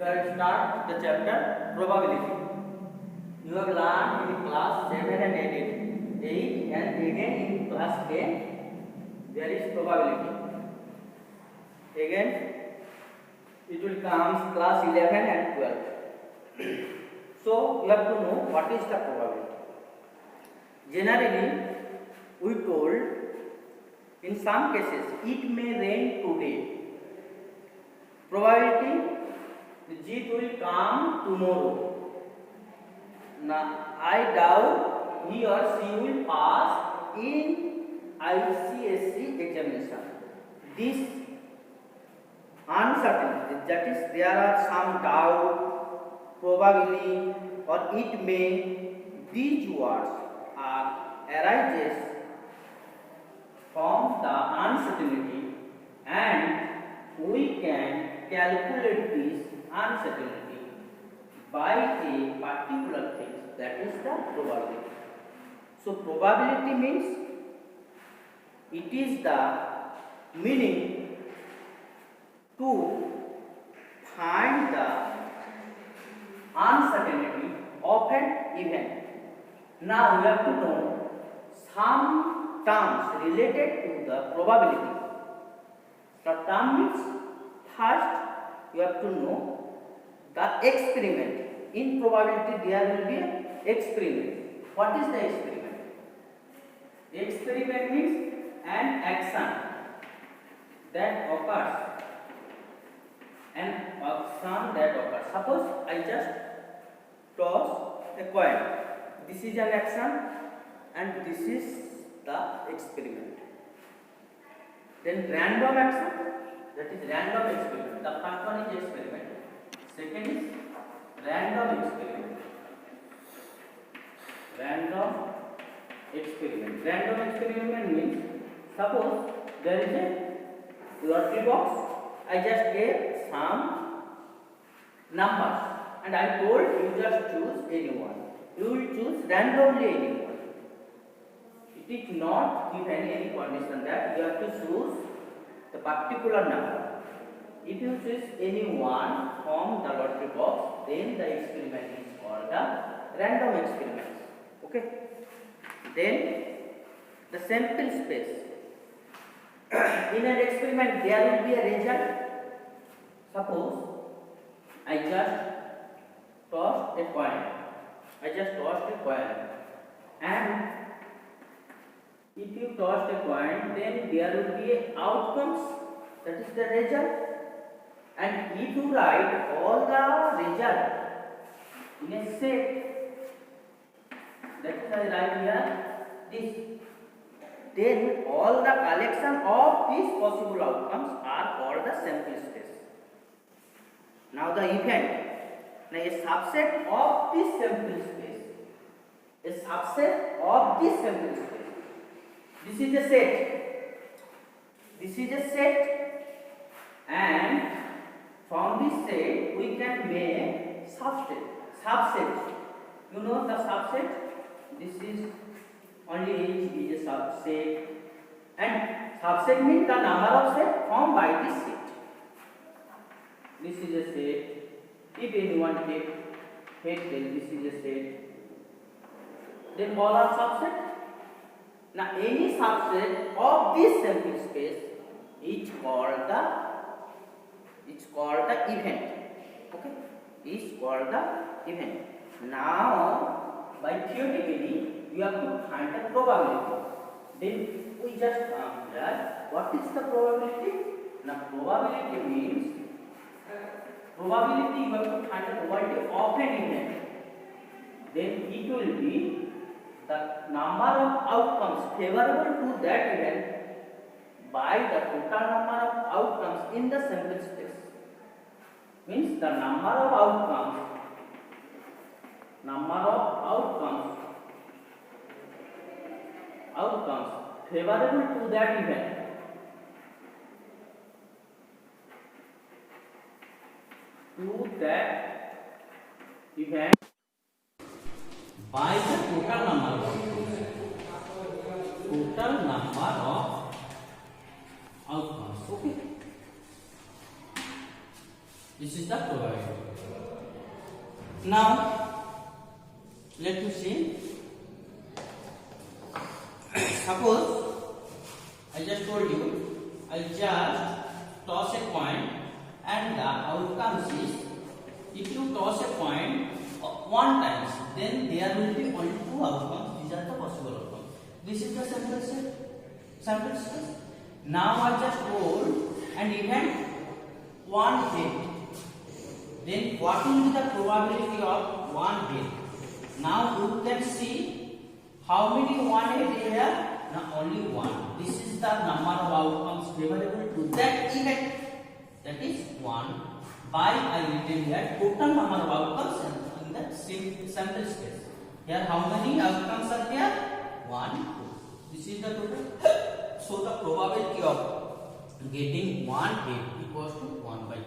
can start the chapter probability. You have learned in class 7 and 8 and again in class 10 there is probability. Again it will come class 11 and 12. So you have to know what is the probability. Generally we told in some cases it may rain today. Probability it will come tomorrow. Now I doubt he or she will pass in ICSE examination. This uncertainty, that is there are some doubt, probably or it may, these words are arises from the uncertainty and we can calculate this uncertainty by a particular thing, that is the probability. So probability means it is the meaning to find the uncertainty of an event. Now we have to know some terms related to the probability. The term means first you have to know the experiment. In probability there will be an experiment. What is the experiment? The experiment means an action that occurs. An action that occurs. Suppose I just toss a coin. This is an action and this is the experiment. Then random action, that is random experiment. The first one is experiment. Second is random experiment. Random experiment. Random experiment means suppose there is a lottery box. I just gave some numbers and I told you just choose anyone. You will choose randomly anyone. It is not given any condition that you have to choose the particular number. If you choose any one from the lottery box, then the experiment is called the random experiment. Okay. Then the sample space. In an experiment, there will be a result. Suppose I just tossed a coin. And if you tossed a coin, then there will be outcomes. That is the result. And if you write all the result in a set, that is I write here this, then all the collection of these possible outcomes are called the sample space. Now the event, now a subset of this sample space, a subset of this sample space. This is a set. This is a set, and from this set we can make subset. You know the subset. This is only H is a subset, and subset means the number of set formed by this set. This is a set. If anyone take then this is a set. Then all are subset. Now any subset of this sample space is called the event. Okay, is called the event. Now by theoretically you have to find the probability. Then we just come here. What is the probability? Now probability means probability you have to find the probability of an event. Then it will be the number of outcomes favorable to that event by the total number of outcomes in the sample space. Means the number of outcomes favorable to that event by the total number of outcomes. Okay. This is the probability. Now let me see. Suppose I just told you, I just toss a coin and the outcome is, if you toss a coin one times, then there will be only two outcomes. These are the possible outcomes. This is the sample set. Sample set. Now I just roll and even one head. Then what will be the probability of one head? Now you can see how many one head here. Now only one. This is the number of outcomes favorable to that event. That is 1 by I written here total number of outcomes in that sample space. Here how many outcomes are there? 1, 2. This is the total. So the probability of getting one hit equals to 1 by 2.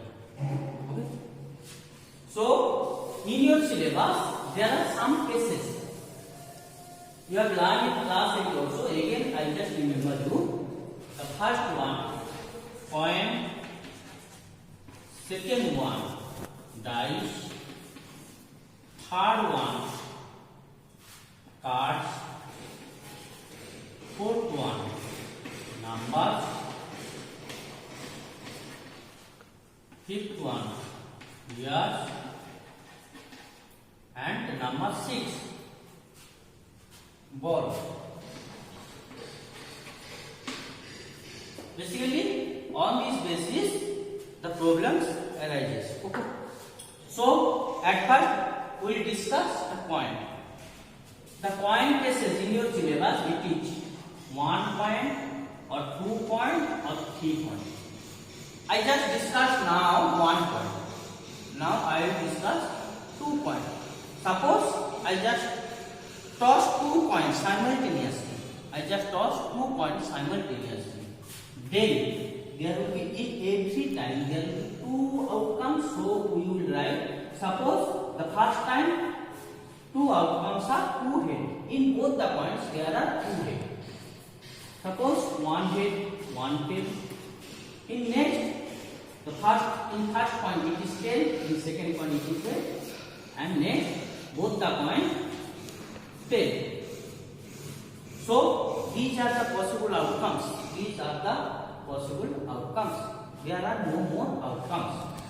Okay. So in your syllabus there are some cases. You have learned in class 8 also. Again, I just remember you. The first one, coin. Second one, dice. Third one, cards. Fourth one, numbers. Fifth one, years. And number 6. Ball. Basically, on this basis, the problems arises. Okay. So, at first, we will discuss the coin. The coin cases in your syllabus, it is 1 point or 2 point or 3 point. I just discussed now 1 point. Now I will discuss 2 point. Suppose I just toss 2 coins simultaneously. I just toss 2 coins simultaneously. Then there will be in every time there will be 2 outcomes. So we will write. Suppose the first time 2 outcomes are 2 head. In both the points there are 2 head. Suppose 1 head, 1 tail. In next, the first point it is tail. In second point it is head. And next both the point tail. So these are the possible outcomes. These are the possible outcomes. There are no more outcomes.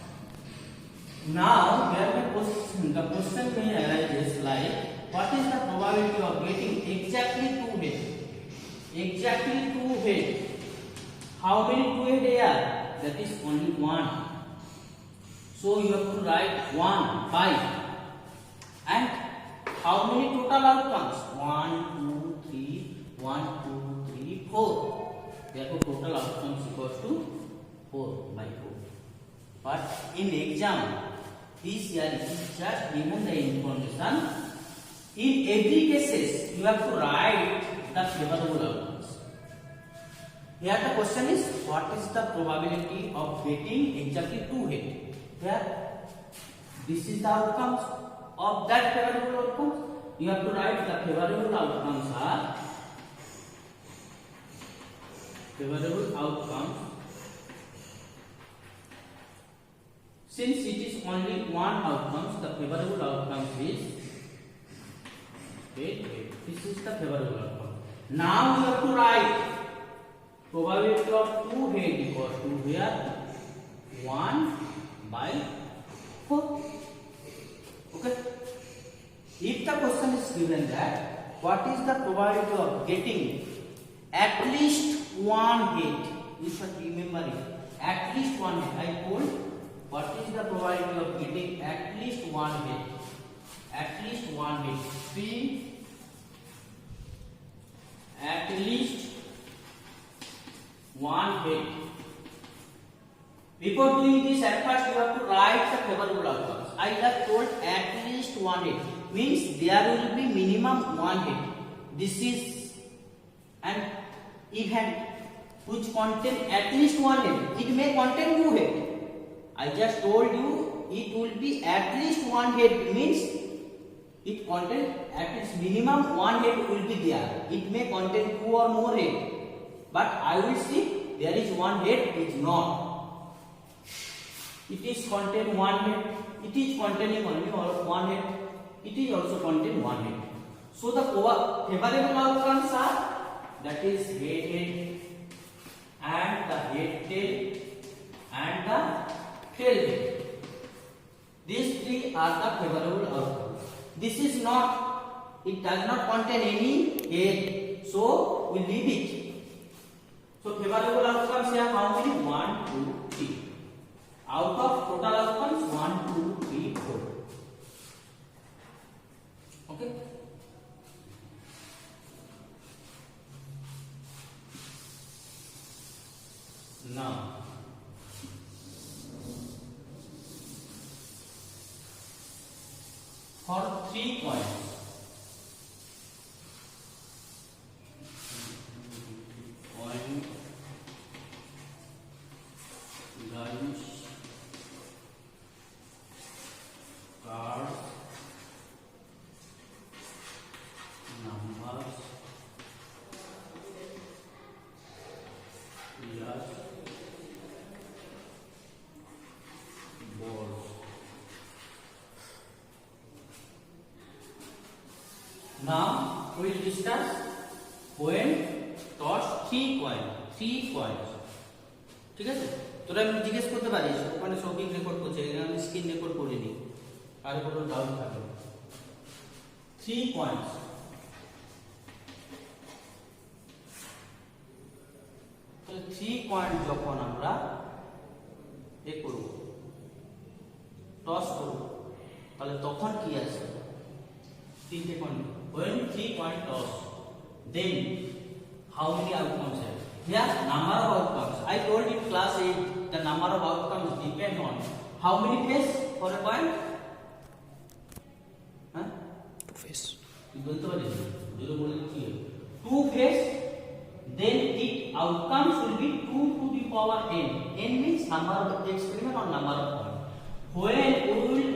Now the question may arise like, what is the probability of getting exactly 2 head? Exactly 2 head. How many 2 head here? That is only 1. So you have to write 1 by. And how many total outcomes? 1, 2, 3, 1, 2, 3, 4. Therefore, total outcomes equals to 4 by 4. But in exam, this year it is just given the information. In every cases, you have to write the favorable outcomes. Here the question is, what is the probability of getting exactly 2 head? Here, this is the outcomes of that favorable outcomes. You have to write the favorable outcomes are favorable outcomes. Since it is only 1 outcomes, the favorable outcomes is 8. This is the favorable outcome. Now you have to write probability of 2 head equals to here 1 by 4. Okay. If the question is given that what is the probability of getting at least 1 head, you should remember it. At least 1 head. I told what is the probability of getting at least 1 head. At least 1 head. 3. At least 1 head. Before doing this, at first you have to write the favorable outcomes. I have told at least 1 head. Means there will be minimum 1 head. This is an event which contain at least 1 head. It may contain 2 head. I just told you it will be at least 1 head. Means it contains at least minimum 1 head will be there. It may contain 2 or more head. But I will see there is 1 head is not. It is contain 1 head. it is containing only one head. It is also contain one head. So the favorable outcomes are, that is head and the head tail and the tail head. These three are the favorable outcomes. This is not, it does not contain any head, so we leave it. So favorable outcomes here how many? 1, 2, 3. Out of total outcomes 1, 2, 3, 4. Okay. Now for 3 points, point, lunch, cards, numbers, yes, balls. Now we will discuss when toss 3 coins. ঠিক আছে, তোরা আমি জিজ্ঞেস করতে পারিস, ওখানে shopping record করছে, আমি স্ক্রিন রেকর্ড করিনি, আর কোনো ডাউট থাকে। 3 পয়েন্টস, তাহলে 3 পয়েন্ট যখন আমরা এ করব, টস করব, তাহলে তখন কি আছে? 3টে point. when 3 point toss, then how many outcomes have? Here number of outcomes. I told in class 8 the number of outcomes depend on how many face for a point? Huh? 2 face. You बोलते वाले जो बोले कि 2 face, then the outcomes will be 2 to the power n. N means number of experiment or number of point. When we will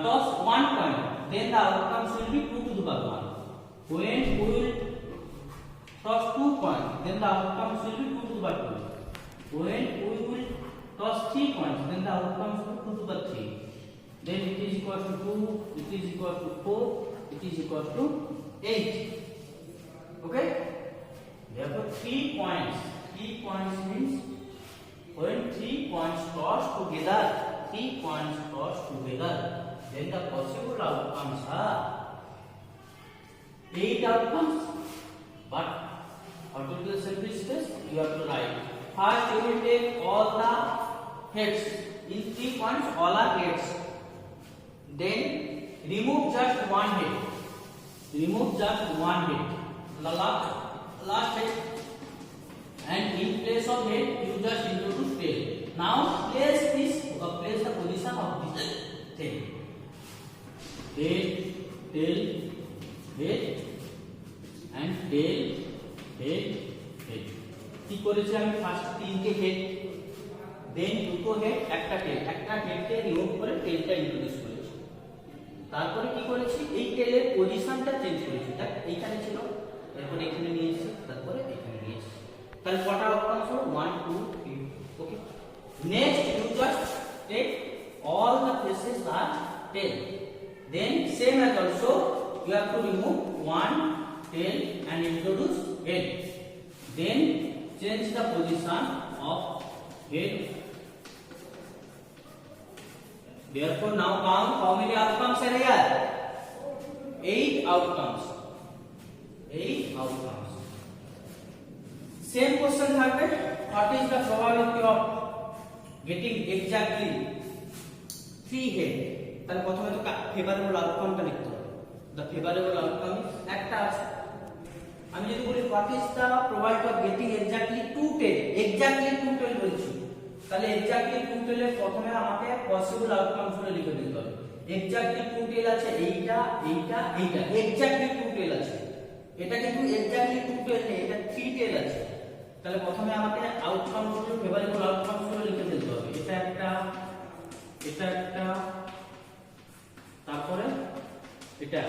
toss 1 point, then the outcomes will be 2 to the power 1. When we will toss 2 points, then the outcomes will be 2 to the power 2. When we will toss 3 points, then the outcomes will be 2 to the power 3. Then it is equal to 2, it is equal to 4, it is equal to 8. Okay? Therefore 3 points means when 3 points tossed together, then the possible outcomes are 8 outcomes. But how to do the simplest test? You have to write. First you will take all the heads. In 3 points all are heads. Then remove just one head. The last head. And in place of head you just introduce tail. Now place the position of this tail. Head, tail, head and tail, head. কি করেছি আমি? First 3টে head, দেন 2টো head, একটা টেল, একটা হেডকে remove করে টেলটা introduce করেছি। তারপরে কি করেছি? এই টেলের পজিশনটা চেঞ্জ করেছি। দেখ এইখানে ছিল, এরপরে এখানে নিয়ে এসেছি, তারপরে এখানে নিয়ে এসেছি। তাহলে কটা অপশন হলো? 1, 2, 3। Okay, next you just take all the faces are tail. Then same as also you have to remove one tail and introduce head. Then change the position of head. Therefore now count how many outcomes are here? 8 outcomes. Same question থাকবে, what is the probability of getting exactly 3 head? তাহলে প্রথমে তো favourable আউটকামটা লিখতে হবে। the favorable outcome is একটা আছে। আমি যদি বলি what is the probability of getting exactly 2 tail, exactly 2 tail বলছি, তাহলে exactly 2 tail এর প্রথমে আমাকে possible outcomes গুলো লিখে দিতে হবে। exactly 2 tail আছে এইটা, exactly 2 tail আছে। এটা কিন্তু exactly 2 tail নেই, এটা 3 tail আছে। তাহলে প্রথমে আমাকে আউটকামস গুলো, ফেভারেবল আউটকামস গুলো লিখে দিতে হবে। এটা একটা, তারপরে এটা।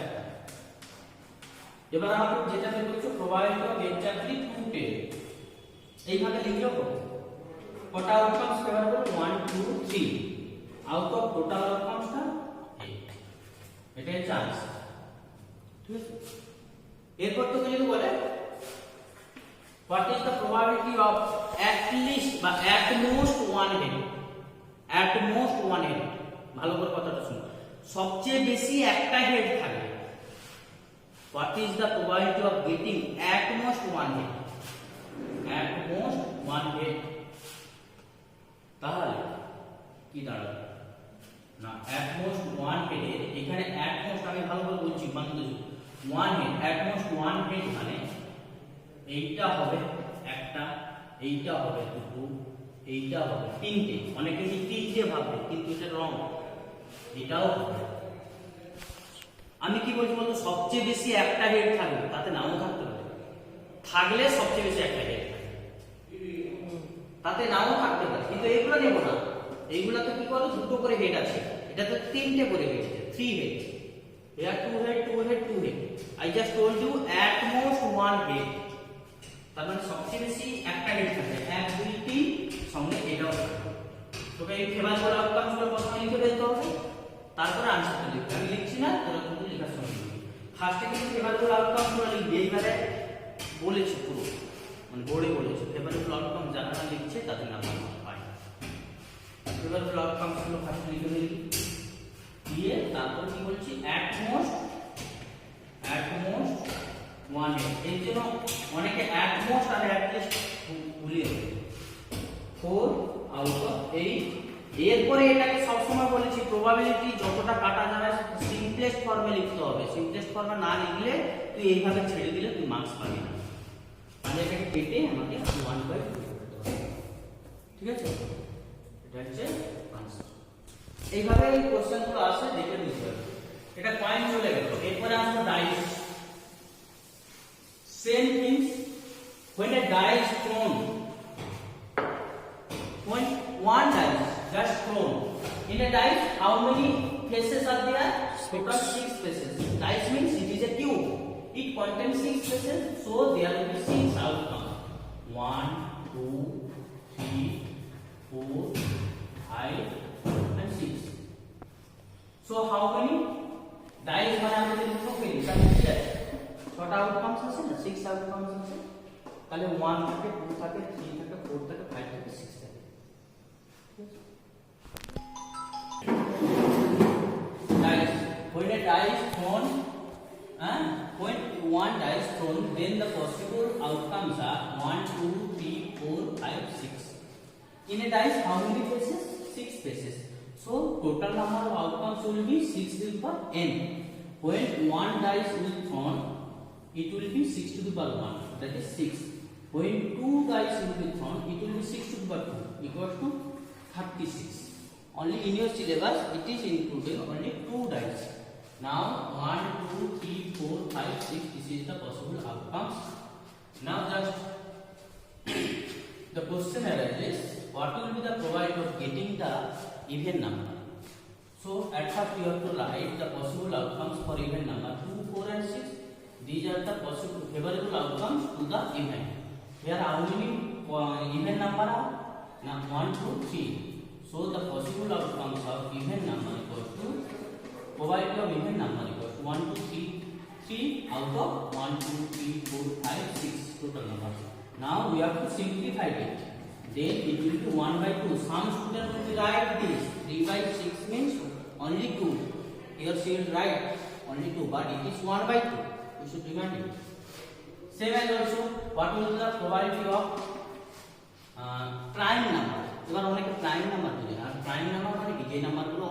এবার আমরা যেটা বের করছি প্রবাবিলিটি অফ এক্স্যাক্টলি 2 টেল, এইভাবে লিখলেও হবে। কটা outcomes favourable? 1, 2, 3। Out of total আউটকামসটা 8, এটাই হচ্ছে আনসার। ঠিক আছে, এরপর তোকে যদি বলে what is the probability of at least বা at most one head, at most one head, ভালো করে কথাটা শুনো, সবচেয়ে বেশি একটা হেড থাকবে। What is the probability of getting at most one head, at most one head, তাহলে কি দাঁড়াবে না অ্যাট মোস্ট ওয়ান হেড, এখানে অ্যাট মোস্ট আমি ভালো করে বলছি মানে one head, at most one head মানে এইটা হবে একটা, এইটা হবে দুটো, এইটা হবে তিনটে, অনেকে তিনটে ভাববে কিন্তু এটা রং, এটাও হবে। আমি কি বলছি বলতো, সবচেয়ে বেশি একটা হেড থাকবে, তাতে নাও থাকতে পারে, থাকলে সবচেয়ে বেশি একটা হেড থাকবে, তাতে নাও থাকতে পারে, কিন্তু এইগুলো নেব না, এইগুলাতে কি করো দুটো করে হেড আছে, এটাতে তিনটে করে হেড আছে, 3 head, here 2 head 2 head 2 head, I just told you at most one head, তার মানে সবচেয়ে বেশি একটা হেড থাকবে, 1 2 3 সঙ্গে এটাও থাকবে। তোকে এই ফেভারেবল আউটকামসগুলো প্রথমে লিখে ফেলতে হবে, তারপরে আনসারটা লিখবে, আমি লিখছি না, তোরা কিন্তু লেখার সময় লিখবি। ফার্স্টে কিন্তু ফেভারেবল আউটকামসগুলো লিখবি, এইবারে বলেছি পুরো মানে বোর্ডে বলেছি ফেভারেবল আউটকাম যারা লিখছে তাদের নাম্বার পায়। ফেভারেবল আউটকামসগুলো ফার্স্ট লিখে ফেলবি, দিয়ে তারপর কি বলছি অ্যাট মোস্ট ওয়ান হেড, এর জন্য অনেকে অ্যাট মোস্ট আর অ্যাট লিস্ট ভুলিয়ে দেবে, 4 আউট অফ 8। এরপরে এটাকে সবসময় বলেছি প্রবাবিলিটি যতটা কাটা যাবে সিম্পলেস্ট ফর্মে লিখতে হবে, সিম্পলেস্ট ফর্মে না লিখলে তুই এইভাবে ছেড়ে দিলে তুই মার্কস পাবি না, মানে এটাকে কেটে আমাকে 1/2 করতে হবে। ঠিক আছে, এটা হচ্ছে আনসার। এইভাবে এই কোশ্চেনগুলো আসে, দেখে নিতে হবে। এটা পয়েন্ট চলে গেল, এরপরে আসবে dice. Same things, when a die is thrown, when one die is just thrown in a dice, how many faces are there? Total 6 faces. Dice means it is a cube, it contains 6 faces, so there will be 6 outcomes, 1 2 3 4 5 and 6. So how many dice মানে আমাদের লিখতে হবে, এটা কি আছে, 6টা outcomes আছে না, 6 আউটকামস আছে, তাহলে 1 থাকে 2 থাকে 3 থাকে 4 থাকে 5 থাকে 6 থাকে। Dice, when a die is thrown, when one die is thrown, then the possible outcomes are 1 2 3 4 5 6. In a dice, how many faces? 6 faces. So total number of outcomes will be 6 to the power n. When one dice will thrown, it will be 6 to the power 1, that is 6. When 2 dice will be thrown, it will be 6 to the power 2, equals to 36. Only in your syllabus it is including only 2 dice. Now 1 2 3 4 5 6, this is the possible outcomes. Now just the question arises, what will be the probability of getting the even number? So at first you have to write the possible outcomes for even number 2 4 and 6. These are the possible favorable outcomes to the even. Here how many even number are? Now 1 2 3. So the possible outcomes of even number equals to probability of even number equals to 1 2 3, 3 out of 1 2 3 4 5 6 total numbers. Now we have to simplify it. Then it will be 1/2. Some students will write this 3/6 means only 2. Here she will write only 2, but it is 1/2. You should remind it. Same as also, what will be the probability of prime number? এবার অনেকে prime number বলে, আর prime number মানে কি, যে নাম্বারগুলো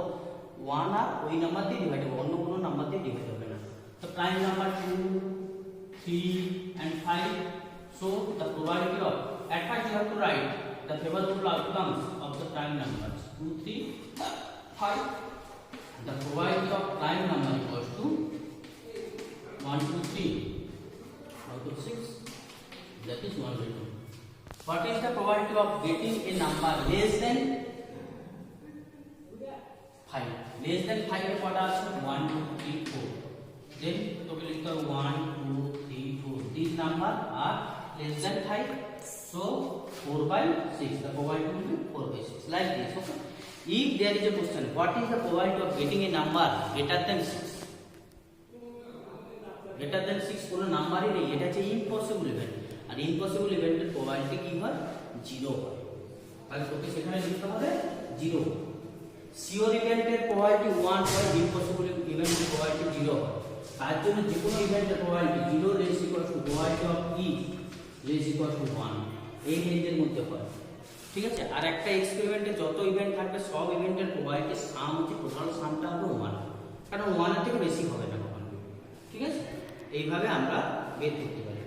1 আর ওই number দিয়ে divide হবে, অন্য কোনো নাম্বার দিয়ে ডিভাইড হবে না। তো prime number 2 3 and 5. So the probability of, at first you have to write the favorable outcomes of the prime numbers 2 3 5. The probability of prime number equals to 1 2 3 out of 6, that is 1/2. What is the probability of getting a number less than 5? Less than 5 এর কটা আছে? 1 2 3 4. Then তোকে লিখতে হবে 1 2 3 4. These number are less than 5. So 4/6. The probability will be 4/6. Like this. Okay. if there is a question, what is the probability of getting a number greater than 6? greater than 6 কোনো নাম্বারই নেই, এটা হচ্ছে impossible event. আর impossible ইভেন্টের probability কি হয়? 0 হয়। তাহলে তোকে সেখানে লিখতে হবে 0। শিওর ইভেন্টের প্রবাবিলিটি 1 হয়, ইম্পসিবল ইভেন্টের প্রবাবিলিটি 0 হয়। তার জন্য যে কোনো ইভেন্টের probability 0 race equal to probability of E race equal to 1, এই রেঞ্জের মধ্যে হয়। ঠিক আছে। আর একটা এক্সপেরিমেন্টে যত ইভেন্ট থাকবে সব ইভেন্টের প্রবাবিলিটি সাম হচ্ছে টোটাল সামটা হবে 1, কারণ 1 এর থেকে বেশি হবে না কখনো। ঠিক আছে। এইভাবে আমরা বের করতে পারি।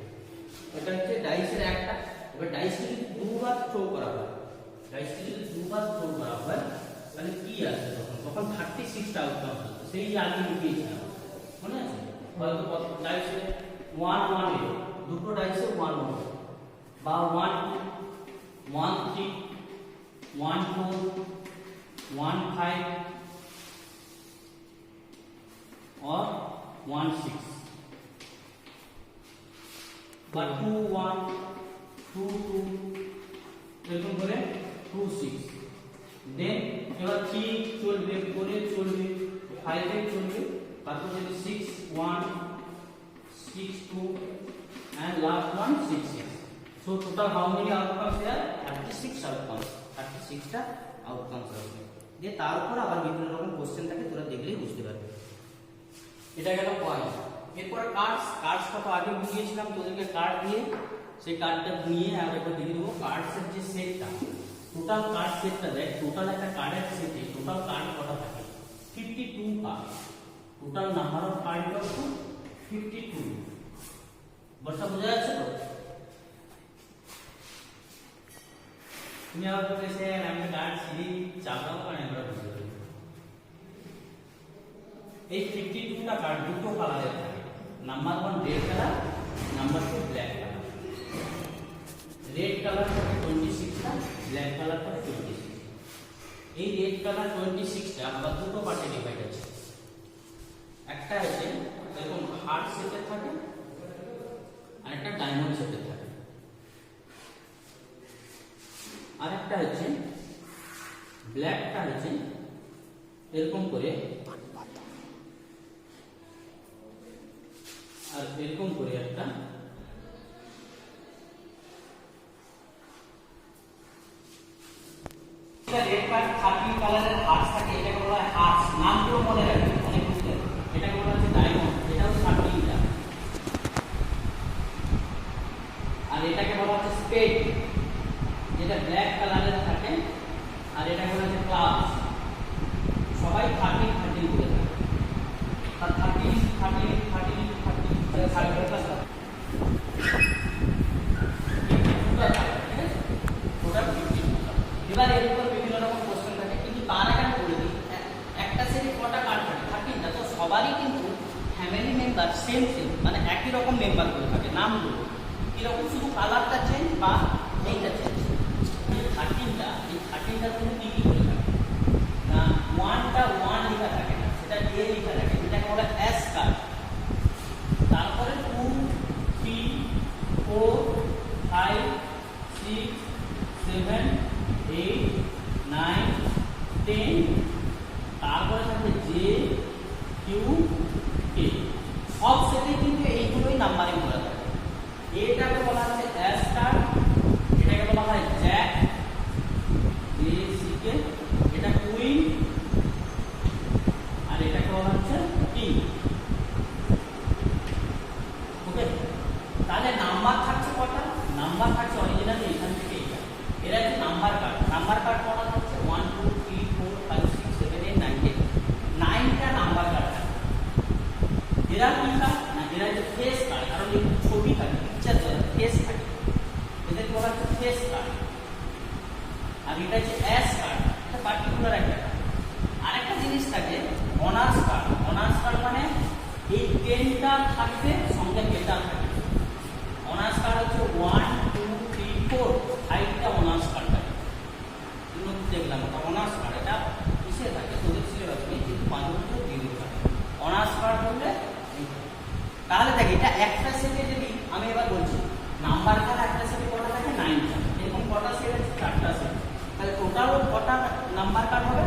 এটা হচ্ছে ডাইসের একটা। এবার ডাইসকে যদি দুবার থ্রো করা হয়, ডাইসকে যদি দুবার থ্রো করা হয় তাহলে কি আসবে? তখন 36টা আউটকাম আসবে। সেই আগে লিখিয়েছিলাম, মনে আছে? হয়তো ডাইসে 1 1 এর দুটো ডাইসে 1 1 বা 1 1 3 1 4 1 5 or 1 6 বা 2 1 2 2 এরকম করে 2 6। দেন এবার 3 চলবে, 4 এ চলবে, 5 এ চলবে, তারপর যদি 6 1 6 2 and last one 6 6. So total how many outcomes there? 36 outcomes, 36টা outcomes আসবে। যে তার উপর আবার বিভিন্ন রকম কোশ্চেন থাকে, তোরা দেখলেই বুঝতে পারবি। এটা গেল পয়েন্ট। এরপর কার্ডস কত আগে বুঝিয়েছিলাম তোদেরকে, কার্ড দিয়ে সেই কার্ডটা নিয়ে আর একবার দেখে দেবো কার্ডসের যে সেটটা, টোটাল কার্ড সেটটা দেখ। টোটাল একটা কার্ডের সেটে টোটাল কার্ড কত থাকে? 52 card. Total number of card কত? 52। বর্ষা বোঝা যাচ্ছে তো? তুমি আবার বলতে স্যার আমি কার্ড সিঁড়ি চাপলাম কারণ আমরা বুঝতে পারি। এই 52টা কার্ড দুটো কালারের থাকে। Number 1 red colour, number 2 black colour. Red colour থাকে 26টা, ব্ল্যাক কালার থাকে 26। এই রেড কালার 26টা আবার দুটো পার্টে ডিভাইড আছে। একটা আছে এরকম হার্ট শেপের থাকে, আর একটা ডায়মন্ড শেপের থাকে। আর একটা হচ্ছে ব্ল্যাকটা হচ্ছে এরকম করে আর এরকম করে একটা রেড পার্ট 30 কালারের হার্টস থাকে। এটাকে বলা হয় হার্টস। নামগুলো মনে রাখবে, অনেক বুঝতে। এটাকে বলা হচ্ছে ডায়মন্ড, এটাও 30টা। আর এটাকে বলা হচ্ছে স্পেড, যেটা ব্ল্যাক কালারের থাকে। আর এটাকে বলা হচ্ছে ক্লাবস। সবাই 30 30 করে থাকে। আর 30 30 30 30 এবার এর উপর বিভিন্ন রকম কোশ্চেন থাকে, কিন্তু তার আগে আমি বলে দিই একটা সেটে কটা কার্ড থাকে? 30টা। তো সবারই কিন্তু ফ্যামিলি মেম্বার সেম মানে একই রকম মেম্বার করে থাকে। নামগুলো কিরকম, শুধু কালারটা চেঞ্জ বা এইটা চেঞ্জ। এই 13টা তুমি কি কি করে থাকে না, 1টা 1 লেখা থাকে না, সেটা এ লেখা থাকে, এটাকে বলা এস কার্ড। তারপরে 2 3 4 5 6 7 8 9 10, তারপরে থাকবে জে কিউ কে। সব সেটে কিন্তু এইগুলোই নাম্বারিং করা থাকে। এটাকে বলা হচ্ছে এস কার্ড, এটাকে বলা হয় জ্যাক জে সি কে, এটা কুইন, আর এটাকে বলা হচ্ছে কিং। ওকে। তাহলে নাম্বার থাকছে কটা? নাম্বার থাকছে অরিজিনালি এখান থেকে এটা। এরা হচ্ছে নাম্বার কার্ড। নাম্বার কার্ড কটা হচ্ছে? 1 2 3 4 5 6 7 8 9 10। 9টা নাম্বার কার্ড থাকে। এরা কি কার্ড না, এরা হচ্ছে ফেস কার্ড, কারণ এই ছবি থাকে, পিকচার ফেস থাকে, এদেরকে বলা হচ্ছে ফেস কার্ড। আর এটা হচ্ছে এস কার্ড, এটা পার্টিকুলার একটা কার্ড। আরেকটা জিনিস থাকে অনার্স কার্ড। অনার্স কার্ড মানে এই পেনটা থাকবে সঙ্গে পেনটা থাকবে। অনার্স কার্ড হচ্ছে 1 2 3 4 5টা অনার্স কার্ড থাকে। দেখলাম অনার্স কার্ড এটা কিসে থাকে? তোদের সিলেবাস নেই, কিন্তু 5 বছর দিয়ে থাকে অনার্স কার্ড বললে। তাহলে দেখ এটা একটা সেটে যদি আমি এবার বলছি নাম্বার কার্ড একটা সেটে কটা থাকে? 9টা। এরকম কটা সেট আছে? 4টা সেট। তাহলে টোটাল কটা নাম্বার কার্ড হবে?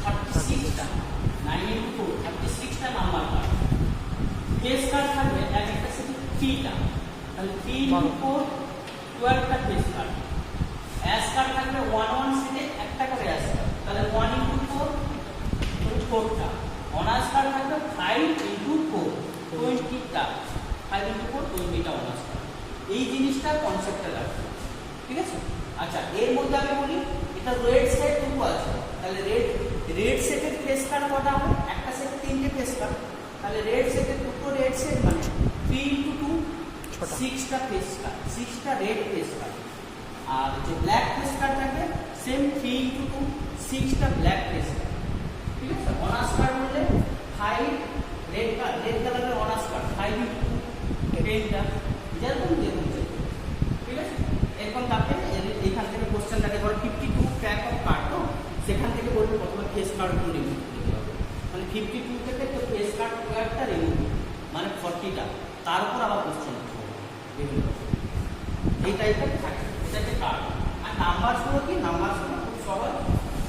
36টা 9 into 4 36টা নাম্বার কার্ড। ফেস কার্ড থাকবে এক একটা সেটে 3টা, তাহলে 3 into 4 12টা ফেস কার্ড। অ্যাশ কার্ড থাকবে 1 সেটে একটা করে অ্যাশ কার্ড, তাহলে 1 into 4 4টা। অনার্স কার্ড থাকবে 5 into 4 20টা, 5 into 4 20টা অনার্স কার্ড। এই জিনিসটা কনসেপ্টে রাখবে, ঠিক আছে? আচ্ছা, এর মধ্যে আমি বলি এটা রেড সেট দুটো আছে, তাহলে রেড সেটের ফেস কার্ড কটা হবে? একটা সেটে 3টে ফেস কার্ড, তাহলে রেড সেটের দুটো রেড সেট মানে 3 into 2 6টা ফেস কার্ড, 6টা রেড ফেস কার্ড। আর যে ব্ল্যাক ফেস কার্ড থাকবে সেম 3 into 2 6টা ব্ল্যাক ফেস কার্ড, ঠিক আছে? অনার্স কার্ড বললে 5 রেড কালারের অনার্স কার্ড 5 into 2 10টা, যেরকম যেরকম, ঠিক আছে? এরকম তাকে এখান থেকে কোশ্চেনটাকে ধরো 52 প্যাক অফ কার্ড, তো সেখান থেকে বলবে প্রথমে ফেস কার্ডগুলো রিমুভ করতে হবে, মানে 52 থেকে তো ফেস কার্ড একটা রিমুভ মানে 40টা, তারপর আবার কোশ্চেন বিভিন্ন এই টাইপের থাকে। এটা হচ্ছে কার্ড। আর নাম্বারসগুলো কি? নাম্বারসগুলো খুব সহজ।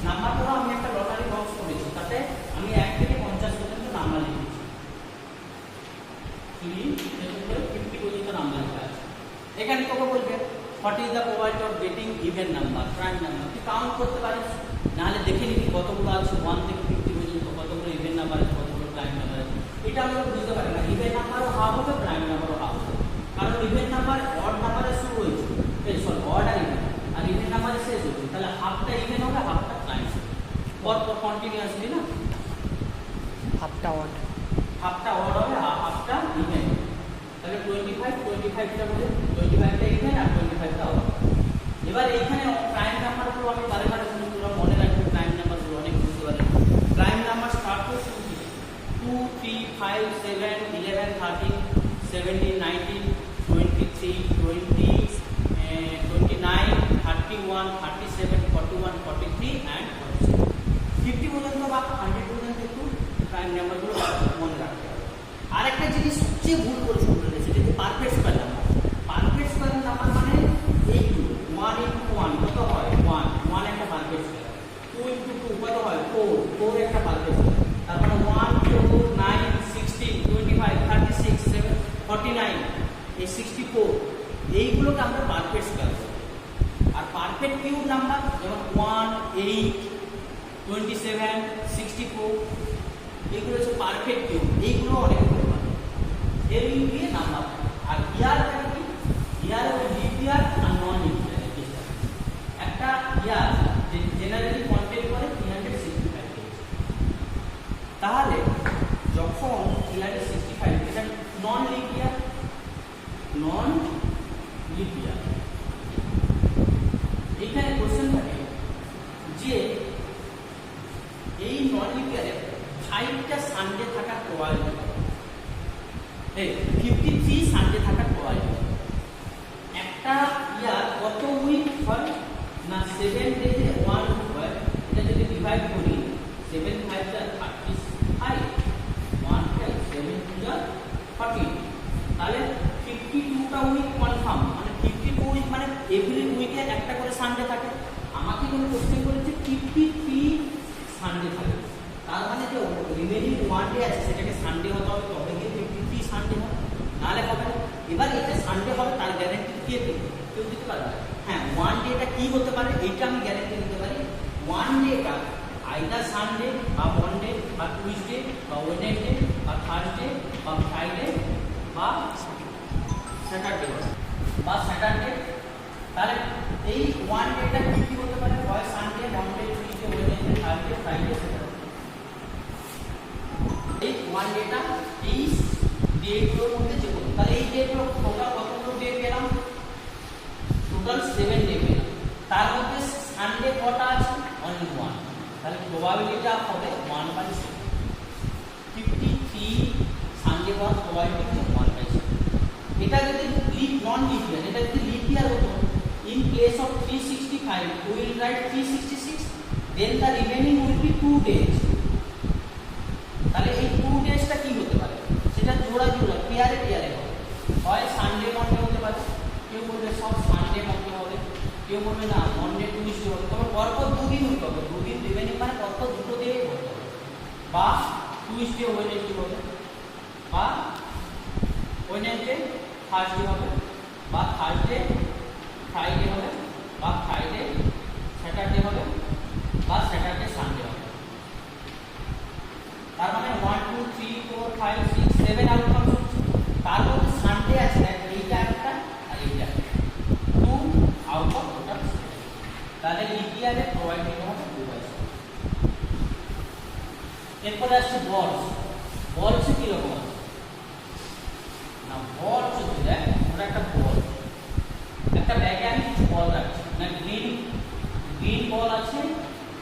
নাম্বারগুলো আমি একটা লটারি বক্স করেছি, তাতে আমি 1 থেকে 50 পর্যন্ত নাম্বার লিখেছি, 50 পর্যন্ত নাম্বার লেখা আছে। এখানে তোকে বলবে what is the probability of getting even number, prime number. তুই কাউন্ট করতে পারিস, নাহলে দেখে নিবি কতগুলো আছে 1 থেকে 50 পর্যন্ত, কতগুলো ইভেন নাম্বার আছে, কতগুলো প্রাইম নাম্বার আছে। এটা আমরা বুঝতে পারি না, ইভেন নাম্বারও হাফ হবে, প্রাইম নাম্বারও হাফ হবে, কারণ ইভেন নাম্বার অড নাম্বারে শুরু হয়েছে, সরি অড আর ইভেন, আর ইভেন নাম্বারে শেষ হচ্ছে, তাহলে হাফটা ইভেন হবে, হাফটা প্রাইম হবে, পরপর কন্টিনিউয়াসলি না, হাফটা অড হবে, হাফটা ইভেন। তাহলে 25টা বলে 25টা ইভেন আর 25টা অড। এবার এইখানে প্রাইম নাম্বারগুলো আমি বারে বারে তোমরা মনে রাখবে, প্রাইম নাম্বারগুলো অনেক বুঝতে পারে। প্রাইম নাম্বার স্টার্ট করছে 2 3 5 7 11 13 17 19 23 20 29 31 37 41 43 and 47 50 পর্যন্ত বা 100 পর্যন্ত একটু প্রাইম নাম্বারগুলো মনে রাখতে হবে। আর একটা জিনিস সবচেয়ে ভুল করে শুনতে, সেটা হচ্ছে perfect square number. Perfect square number মানে এইগুলো 1 into 1 কত হয়? 1 একটা পারফেক্ট স্কয়ার। 2 into 2 কত হয়? 4 একটা পারফেক্ট স্কয়ার। তারপরে 1 4 9 16 25 36 7 49 এই 64, এইগুলোকে আমরা পারফেক্ট স্কয়ার বলি। আর পারফেক্ট কিউব নাম্বার যেমন 1 8 27 64, এইগুলো হচ্ছে পারফেক্ট কিউব। এইগুলো অনেক এর দিয়ে নাম্বার। আর ইয়ার থাকে কি? ইয়ার হলো লিপ ইয়ার আর নন লিপ ইয়ার। একটা ইয়ার জেনারেলি কন্টেন্ট করে 365 ডেজ, তাহলে যখন 365 এটা নন লিপ ইয়ার, এইখানে কোশ্চেন থাকে যে এই নন লিপ ইয়ারে 5টা সানডে থাকার প্রবাবিলিটি, 53 সানডে থাকার প্রবাবিলিটি। একটা ইয়ার কত উইক হয় না 7 ডেজে 1 উইক হয়। এটা যদি ডিভাইড করি 7 5 যা 35 1 5 7 2 যা 14, তাহলে 52টা উইক কনফার্ম, মানে 52 উইক মানে এভরি উইকে একটা করে সানডে থাকে। আমাকে কোনো কোশ্চেন করেছে 53 সানডে থাকে, তার মানে যে রিমেনিং 1 ডে আছে সেটাকে সানডে হতে হবে, তবে গিয়ে 53 সানডে হবে, নাহলে হবে না। এবার এটা সানডে হবে তার গ্যারান্টি কে দেবে? কেউ দিতে পারবে না। হ্যাঁ, 1 ডেটা কি হতে পারে এইটা আমি গ্যারান্টি দিতে পারি। 1 ডেটা আইদার সানডে বা মনডে বা টুইসডে বা ওয়েডনেসডে বা থার্সডে বা ফ্রাইডে বা স্যাটারডে। তাহলে এই 1 ডেটা কি কি হতে পারে? হয় Sunday, Monday, Tuesday, Wednesday, Thursday, Friday, Saturday. এই 1 ডেটা এই ডেটগুলোর মধ্যে যে কোনো, তাহলে এই ডেটগুলো টোটাল কতগুলো ডেট পেলাম? টোটাল 7 ডে পেলাম। তার মধ্যে সানডে কটা আছে? অনলি 1, তাহলে প্রবাবিলিটি হবে 1/7। 53 সানডে হওয়ার প্রবাবিলিটি হচ্ছে 1/7। এটা যদি নন লিপ ইয়ার, এটা যদি লিপ ইয়ার হতো, in place of 365 we will write 366, then the remaining will be 2 days। তাহলে এই 2 ডেজটা কি হতে পারে? সেটা জোড়া পেয়ারে হবে, হয় সানডে মনডে হতে পারে, কেউ বলবে সব সানডে মনডে হবে, কেউ বলবে না মনডে টুইসডে হবে, তবে পরপর 2 দিন হতে হবে। 2 দিন রিমেনিং মানে পরপর 2 ডে বা টুইসডে ওয়েডনেসডে হবে, বা ওয়েডনেসডে থার্সডে হবে, বা থার্সডে ফ্রাইডে হবে, বা ফ্রাইডে স্যাটারডে হবে, বা স্যাটারডে সানডে হবে। তার মানে 1 2 3 4 5 6 7 আউটকাম হচ্ছে। তার মধ্যে সানডে আছে না, এইটা একটা আর এইটা 2 আউট অফ টোটাল। তাহলে ইটিআরে প্রোভাইড করতে হবে 2 বাই 7। এরপরে আসছে বলস। বলস কি রকম আছে না, বলস হচ্ছে দেখ ওটা একটা বল, একটা ব্যাগে আমি কিছু বল রাখছি না, গ্রিন বল আছে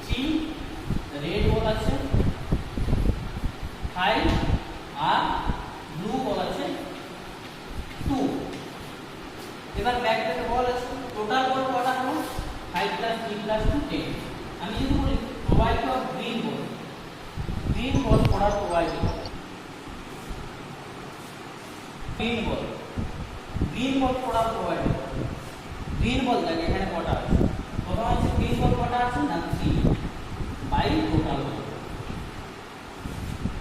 3, রেড বল আছে 5 আর ব্লু বল আছে 2। এবার ব্যাগ থেকে বল আছে, টোটাল বল কটা হলো 5 + 3 + 2 10। আমি যদি বলি প্রোভাইড অফ গ্রিন বল পড়ার প্রোভাইড হবে গ্রিন বল পড়ার প্রোভাইড হবে। গ্রিন বল দেখে এখানে কটা আছে, প্রথম আছে গ্রিন বল কটা আছে না 3 বাই টোটাল বল।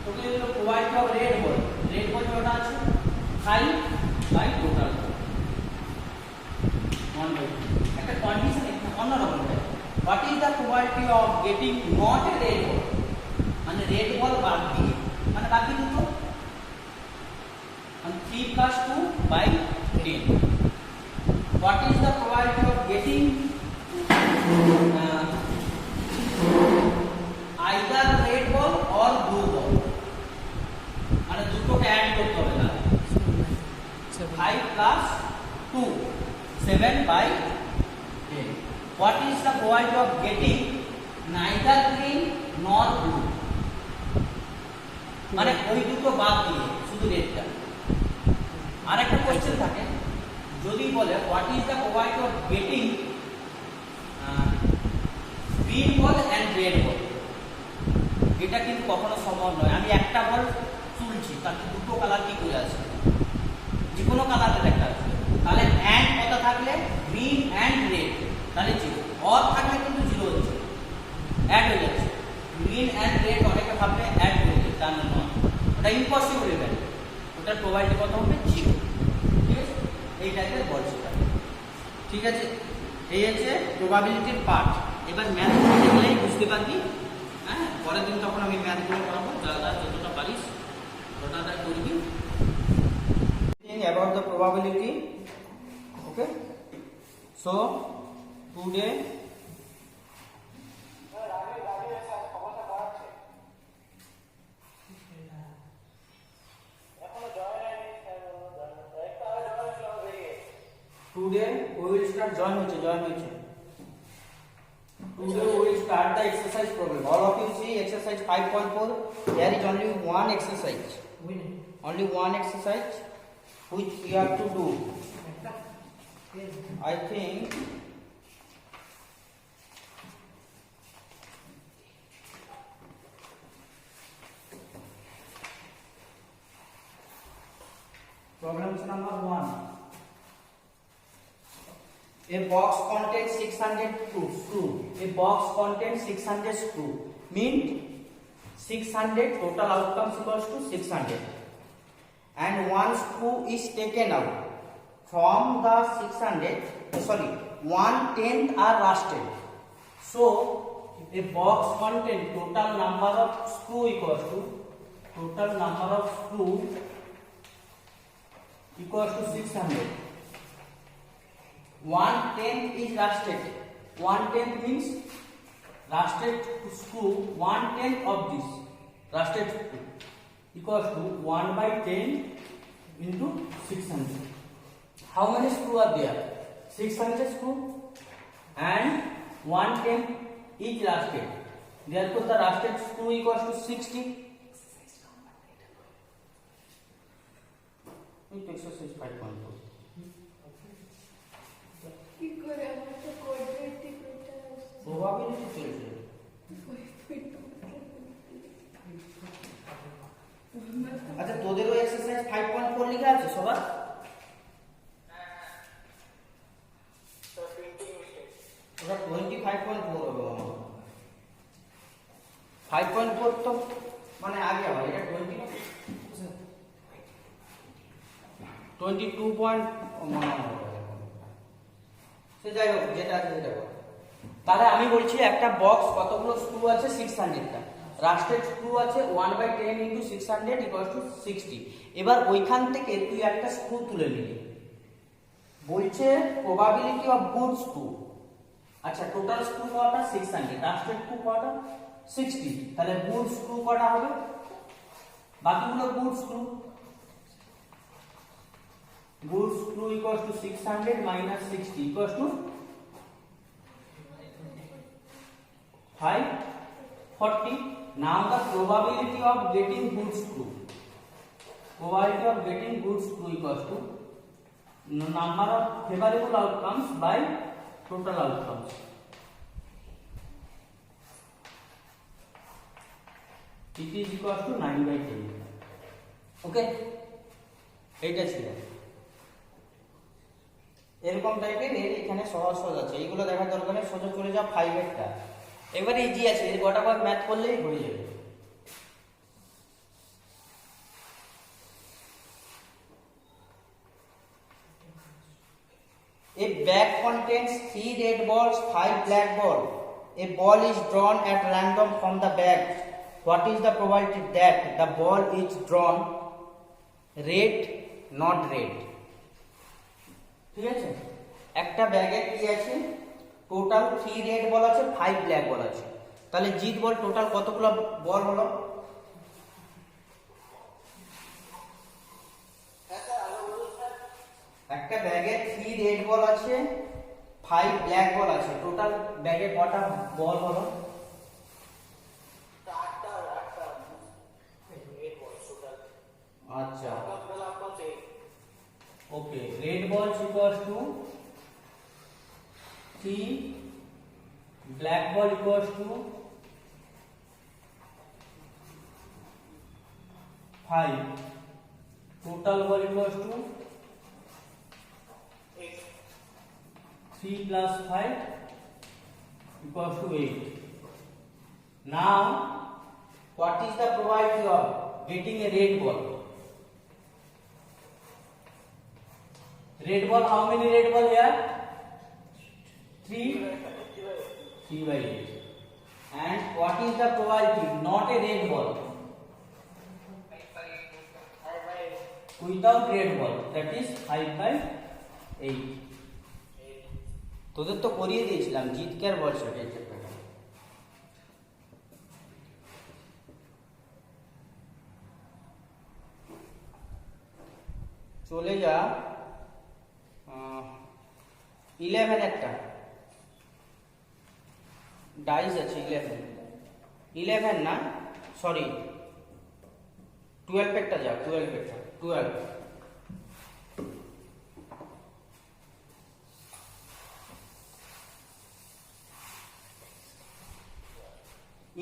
তোকে যদি প্রোভাইড অফ রেড বল কটা আছে 5 বাই টোটাল বল 1 বাই 2। একটা কন্ডিশন এখানে অন্যরকম হয়, what is the probability of getting not a red ball, মানে রেড বল বাদ দিয়ে, মানে বাকি দুটো 3 + 2 by 10. What is the probability of getting either red ball or blue ball? মানে দুটোকে অ্যাড করতে হবে না, 5 + 2 7 by 10. What is the probability of getting neither green nor blue? মানে ওই দুটো বাদ দিয়ে শুধু রেডটা। আরেকটা কোশ্চেন থাকে, যদি বলে what is the probability of getting green ball and red ball, এটা কিন্তু কখনো সম্ভব নয়। আমি একটা বল তুলছি, তাতে দুটো কালার কি করে আছে, যে কোনো কালারের একটা আছে, তাহলে অ্যান্ড কথা থাকলে গ্রিন অ্যান্ড রেড তাহলে 0, অর থাকলে কিন্তু 0 হচ্ছে, অ্যাড হয়ে যাচ্ছে। গ্রিন অ্যান্ড রেড অনেকে ভাবলে অ্যাড হয়ে যাচ্ছে, তার নয়, ওটা ইম্পসিবল ইভেন্ট, ওটার প্রবাবিলিটি কত হবে 0। ঠিক আছে, এই টাইপের বল সেটা। ঠিক আছে, এই হচ্ছে প্রবাবিলিটির পার্ট। এবার ম্যাথগুলো দেখলেই বুঝতে পারবি। হ্যাঁ, পরের দিন তখন আমি ম্যাথগুলো করাবো, যতটা পারিস ততটা করবি। About the probability, okay, so today we will start join হচ্ছে today we will start the exercise problem. All of you see exercise 5.4. There is only one exercise, which we have to do. I think problem number 1. A box contains 600 screw. A box contains 600 screw. Means 600 total outcomes equals to 600. And one screw is taken out from the 600. Sorry, 1/10 are rusted. So a box contains total number of screw equals to 600. 1/10 is rusted. 1/10 means rusted screw. 1/10 of this rusted screw equals to 1/10 into 600. How many screw are there? 600 screw and 1/10 is rusted. Therefore, the rusted screw equals to 60. It exercise 5.4. Probability চলছে। আচ্ছা, তোদেরও exercise 5.4 লেখা আছে সবার? ওটা 25.4 হবে আমার। 5.4 তো মানে আগে হয় এটা 22 পয়েন্ট সে যাই হোক যেটা আছে সেটা বল। তাহলে আমি বলছি একটা বক্স কতগুলো স্ক্রু আছে 600টা, রাস্টেড স্ক্রু আছে 1/10 × 600 = 60। এবার ওইখান থেকে তুই একটা স্ক্রু তুলে নিলি, বলছে প্রবাবিলিটি অফ গুড স্ক্রু। আচ্ছা টোটাল স্ক্রু কয়টা 600, রাস্টেড স্ক্রু কয়টা 60, তাহলে গুড স্ক্রু কয়টা হবে, বাকিগুলো good screw. Good screw equals to 600 minus 60 equals to 540. Now the probability of getting good screw. Probability of getting good screw equals to number of favorable outcomes by total outcomes. It is equals to 9/10. Okay? এইটা ছিল এরকম টাইপের। এর এখানে সহজ সহজ আছে, এইগুলো দেখার দরকার নেই, সোজা চলে যাও 5 এরটা। এবারে ইজি আছে, এর গোটা কয়েক ম্যাথ করলেই হয়ে যাবে। A bag contains 3 red balls, 5 black balls. A ball is drawn at random from the bag. What is the probability that the ball is drawn red, not red? ঠিক আছে, একটা ব্যাগে কি আছে, টোটাল 3 রেড বল আছে, 5 black বল আছে, তাহলে জিত বল টোটাল কতগুলো বল হলো? একটা ব্যাগে 3 রেড বল আছে, 5 ব্ল্যাক বল আছে, টোটাল ব্যাগে কটা বল হলো? আচ্ছা okay, red ball equals to 3, black ball equals to 5, total ball equals to 3 plus 5 equals to 8. Now what is the probability of getting a red ball? Red ball, how many red ball here? 3/8. And what is the probability not a red ball? Without red ball, that is 5/8. তোদের তো করিয়ে দিয়েছিলাম, জিতকে আর বলছে চলে যা 11 একটা dice আছে, 11 না সরি 12 একটা যা, 12 একটা 12।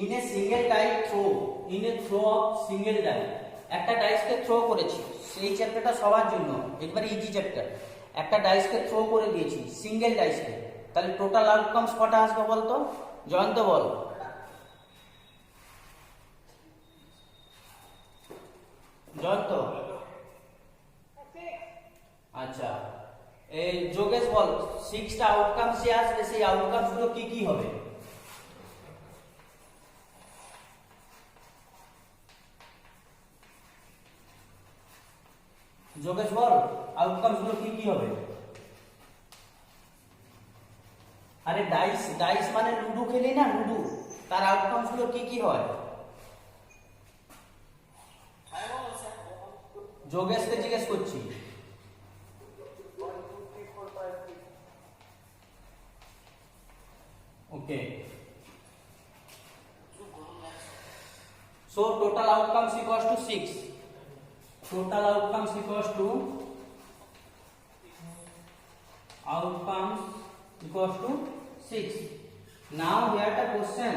In a single die throw, in a throw of single die, একটা ডাইসকে থ্রো করেছি, সেই চ্যাপ্টারটা সবার জন্য একবারে ইজি চ্যাপ্টার। একটা ডাইসকে থ্রো করে দিয়েছি, সিঙ্গেল ডাইসকে, তাহলে টোটাল আউটকামস কটা আসবে বলতো? জয়ন্ত বল। জয়ন্ত, আচ্ছা এই যোগেশ বল, 6টা আউটকামস যে আসবে সেই আউটকামস গুলো কি কি হবে? যোগেশ বল আউটকামস গুলো কি কি হবে? আরে ডাইস, ডাইস মানে লুডো খেলি না, লুডো, তার আউটকামস গুলো কি কি হয়? যোগেশকে জিজ্ঞেস করছি। ওকে, so total outcomes equals to 6. Total outcomes equals to 6. Now here the question,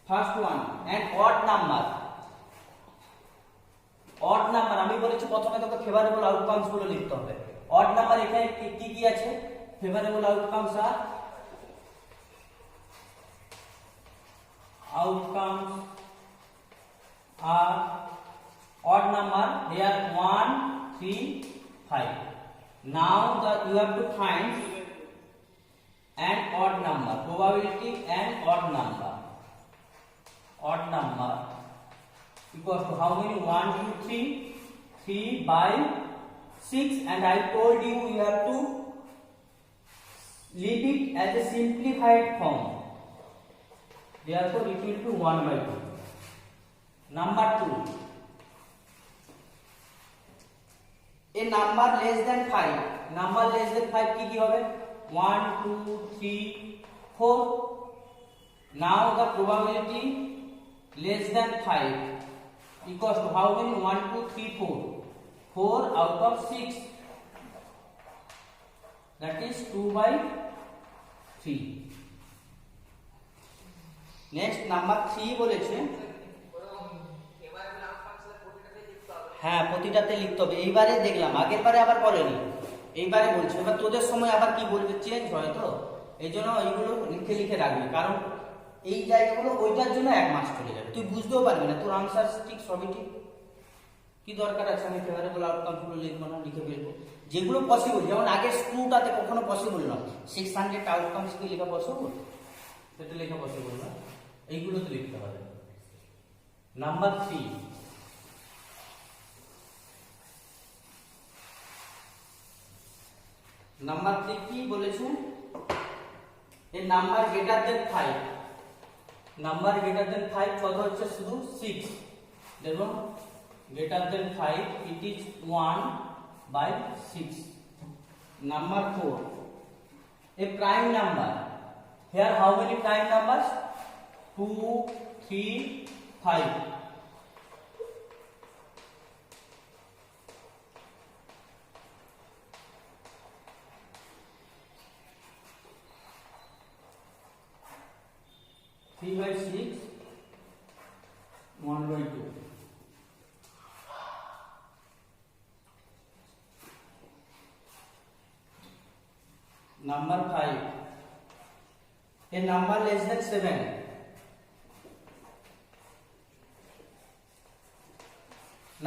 first one, and odd number আমি বলেছি প্রথমে তোকে ফেভারেবল আউটকামস গুলো লিখতে হবে। অড নাম্বার এখানে কি কি আছে? Favourable outcomes R outcomes 3, 5. Now you have to find an odd number, probability an odd number. Odd number equals to how many? 1, 2, 3. 3 by 6, and I told you have to leave it as a simplified form. Therefore, it will be 1 by 2. Number 2. A number less than 5. Number less than 5 কি হবে? 1, 2, 3, 4. Now the probability less than 5 equals to how many? 1, 2, 3, 4. 4 out of 6. That is 2 by 3. Next number 3 বলেছে, হ্যাঁ প্রতিটাতে লিখতে হবে। এইবারে দেখলাম, আগের বারে আবার বলেনি, এইবারে বলছে। এবার তোদের সময় আবার কি বলবে, চেঞ্জ হয় তো, এই জন্য এইগুলো লিখে লিখে রাখবি, কারণ এই জায়গাগুলো ওইটার জন্য 1 মাস চলে যাবে, তুই বুঝতেও পারবি না, তোর আনসার ঠিক সবই ঠিক। কি দরকার আছে আমি ফেভারেবল আউটকামগুলো লিখবো না, লিখে ফেলবো যেগুলো পসিবল। যেমন আগের স্ক্রুটাতে কখনো পসিবল না, 600 আউটকামস কি লেখা পসিবল? সেটা লেখা পসিবল না, এইগুলো তো লিখতে হবে। নাম্বার 3, নাম্বার 3 কি বলেছে? A number greater than 5। Number greater than 5 কত হচ্ছে? শুধু 6। দেখুন, greater than 5, it is 1 by 6. Number 4, a prime number. Here how many prime numbers? 2, 3, 5. Three by 6, 1 by 2. Number 5, a number less than 7.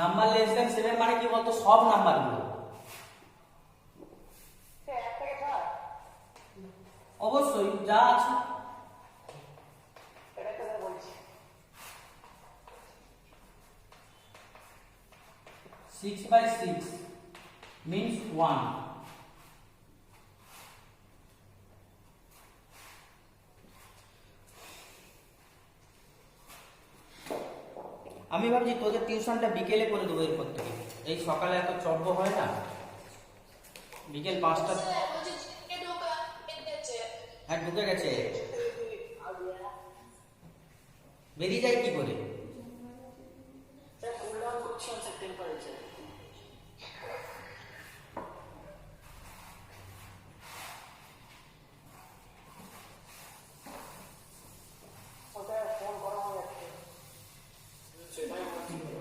Number less than 7 মানে কি বলতো? সব নাম্বারগুলো, অবশ্যই যা আছে। 6 by 6 means 1. আমি ভাবছি তোদের টিউশনটা বিকেলে করে দেবো এরপর থেকে, এই সকালে এত চব্য হয় না, বিকেল 5টা। হ্যাঁ ঢুকে গেছে, বেরিয়ে যায় কি করে?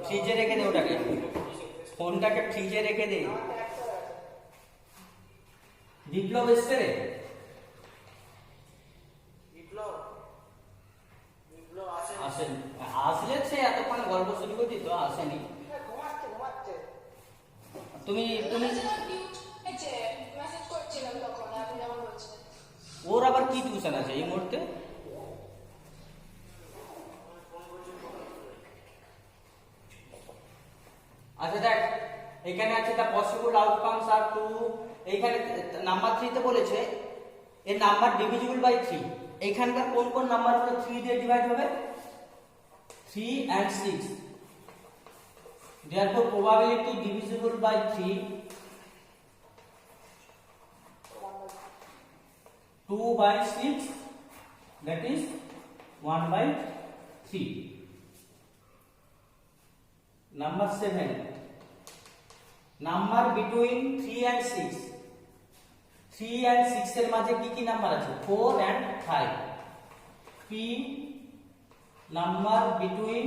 ফ্রিজে রেখে দে ওটাকে, ফোনটাকে ফ্রিজে রেখে দে। বিপ্লব এসছে রে, আসেন, আসলে সে এতক্ষণ গল্প শুরু করছি তো আসেনি। তুমি তুমি ওর আবার কি টিউশন আছে এই মুহূর্তে? আচ্ছা দেখ, এখানে আছে দ্য পসিবল আউটকামস আর 2। এইখানে নাম্বার 3 তে বলেছে এর নাম্বার ডিভিজিবল বাই 3। এইখানকার কোন কোন নাম্বারগুলো 3 দিয়ে ডিভাইড হবে? 3 and 6। therefore probability divisible by 3, 2 by 6, that is 1 by 3. Number 7, number between 3 and 6. 3 and 6 এর মাঝে কি কি নাম্বার আছে? 4 and 5. P number between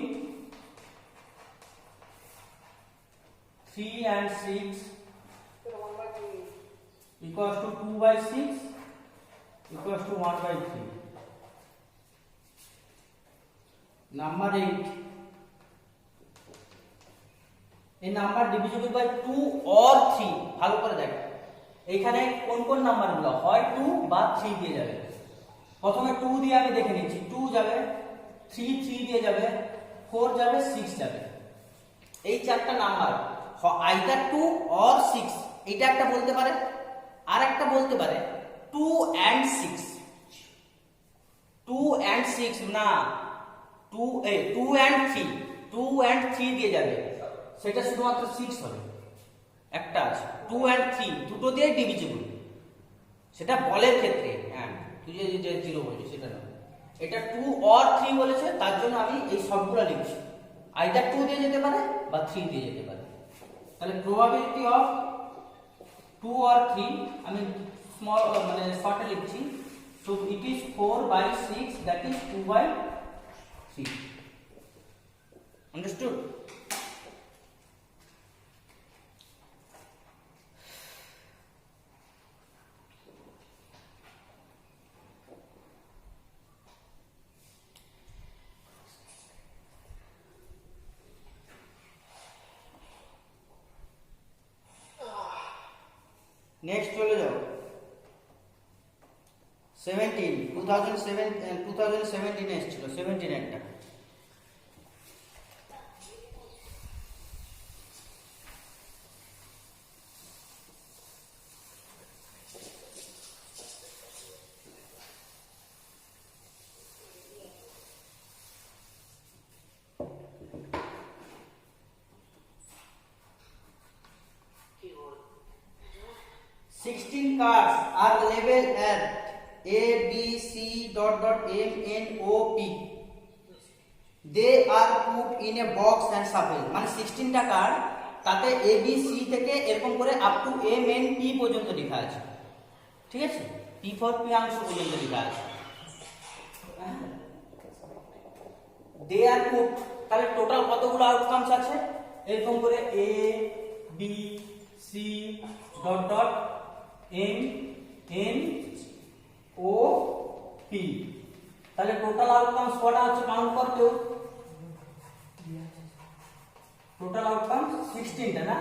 3 and 6 equals to 2 by 6 equals to 1 by 3. Number 8, এই নাম্বার ডিভিজিবল বাই 2 অর 3। ভালো করে দেখ এইখানে কোন কোন নাম্বারগুলো হয় 2 বা 3 দিয়ে যাবে। প্রথমে 2 দিয়ে আমি দেখে নিচ্ছি, 2 যাবে, 3 দিয়ে যাবে, 4 যাবে, 6 যাবে। এই চারটা নাম্বার আইদার 2 অর 6, এটা একটা বলতে পারে। আর একটা বলতে পারে 2 and 6, 2 and 6 না, 2 and 3, 2 and 3 দিয়ে যাবে, সেটা শুধুমাত্র 6 হবে। একটা আছে 2 and 3 দুটো দিয়ে ডিভিজিবল, সেটা বলের ক্ষেত্রে। হ্যাঁ, তুই যে 0 বলছিস সেটা না, এটা 2 or 3 বলেছে, তার জন্য আমি এই সবগুলো লিখছি। আইদার 2 দিয়ে যেতে পারে বা 3 দিয়ে যেতে পারে। তাহলে প্রবাবিলিটি অফ 2 or 3 আমি স্মল মানে শর্টে লিখছি। So it is 4/6, that is 2/3। Understood? Next চলে যাও 17, 2017 এসেছিল 17 একটা। Cards are labeled at A, B, C, ... M, N, O, P. They are put in a box and shuffled. মানে 16টা কার্ড, তাতে A, B, C থেকে এরকম করে up to M, N, P পর্যন্ত লেখা আছে। ঠিক আছে, P for প্রিয়াংশ পর্যন্ত লেখা আছে। They are put, তাহলে টোটাল কতগুলো আউটকামস আছে? এরকম করে A, B, C, ... M, N, O, P। তাহলে টোটাল আউটকামস কটা হচ্ছে কাউন্ট কর কেউ? টোটাল আউটকাম 16টা না,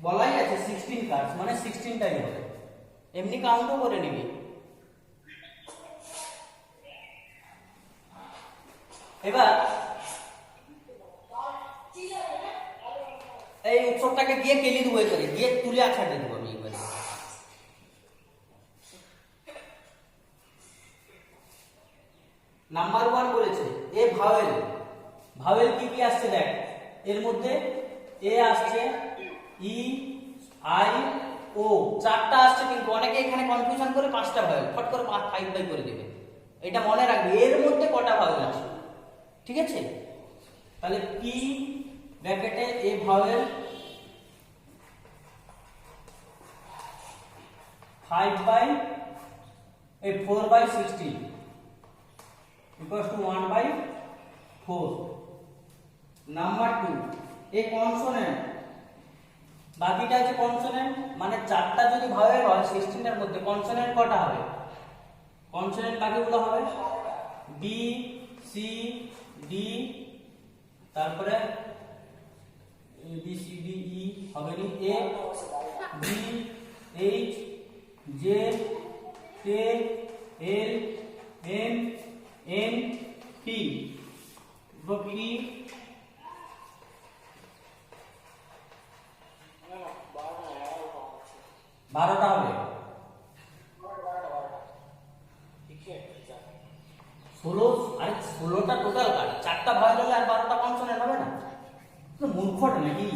বলাই আছে 16 কার্ড মানে 16টাই হবে। এমনি কাউন্টও করে নিবি। এবার এই উৎসবটাকে গিয়ে কেলি দেবো, করে গিয়ে তুলে আছাড়ে দেবো আমি এবারে। নাম্বার 1 বলেছে এ ভাওয়েল। ভাওয়েল কি কি আসছে দেখ, এর মধ্যে এ আসছে, ই, আই, ও, চারটা আসছে, কিন্তু অনেকে এখানে কনফিউশন করে 5টা ভাওয়েল ফট করে 5 করে দেবে। এটা মনে রাখবে এর মধ্যে কটা ভাওয়েল আছে। ঠিক আছে, তাহলে পি ব্র্যাকেটে A vowel 4/16 equals to 1/4। Number 2 a consonant, বাকিটা আছে কনসোনেন্ট, মানে চারটা যদি ভাওয়েল হয় 16 এর মধ্যে কনসোনেন্ট কটা হবে? কনসোনেন্ট বাকিগুলো হবে বি, সি, ডি, তারপরে বি, সি, ডি, ই হবে নি, এ, বি, এইচ, জে, কে, এল, এম, এন, পি। পি 12টা হবে। 16টা টোটাল কার্ড, 4টা ভাওয়েল হলে আর 12টা কনসোনেন্ট হবে না? মূর্খটা নাকি?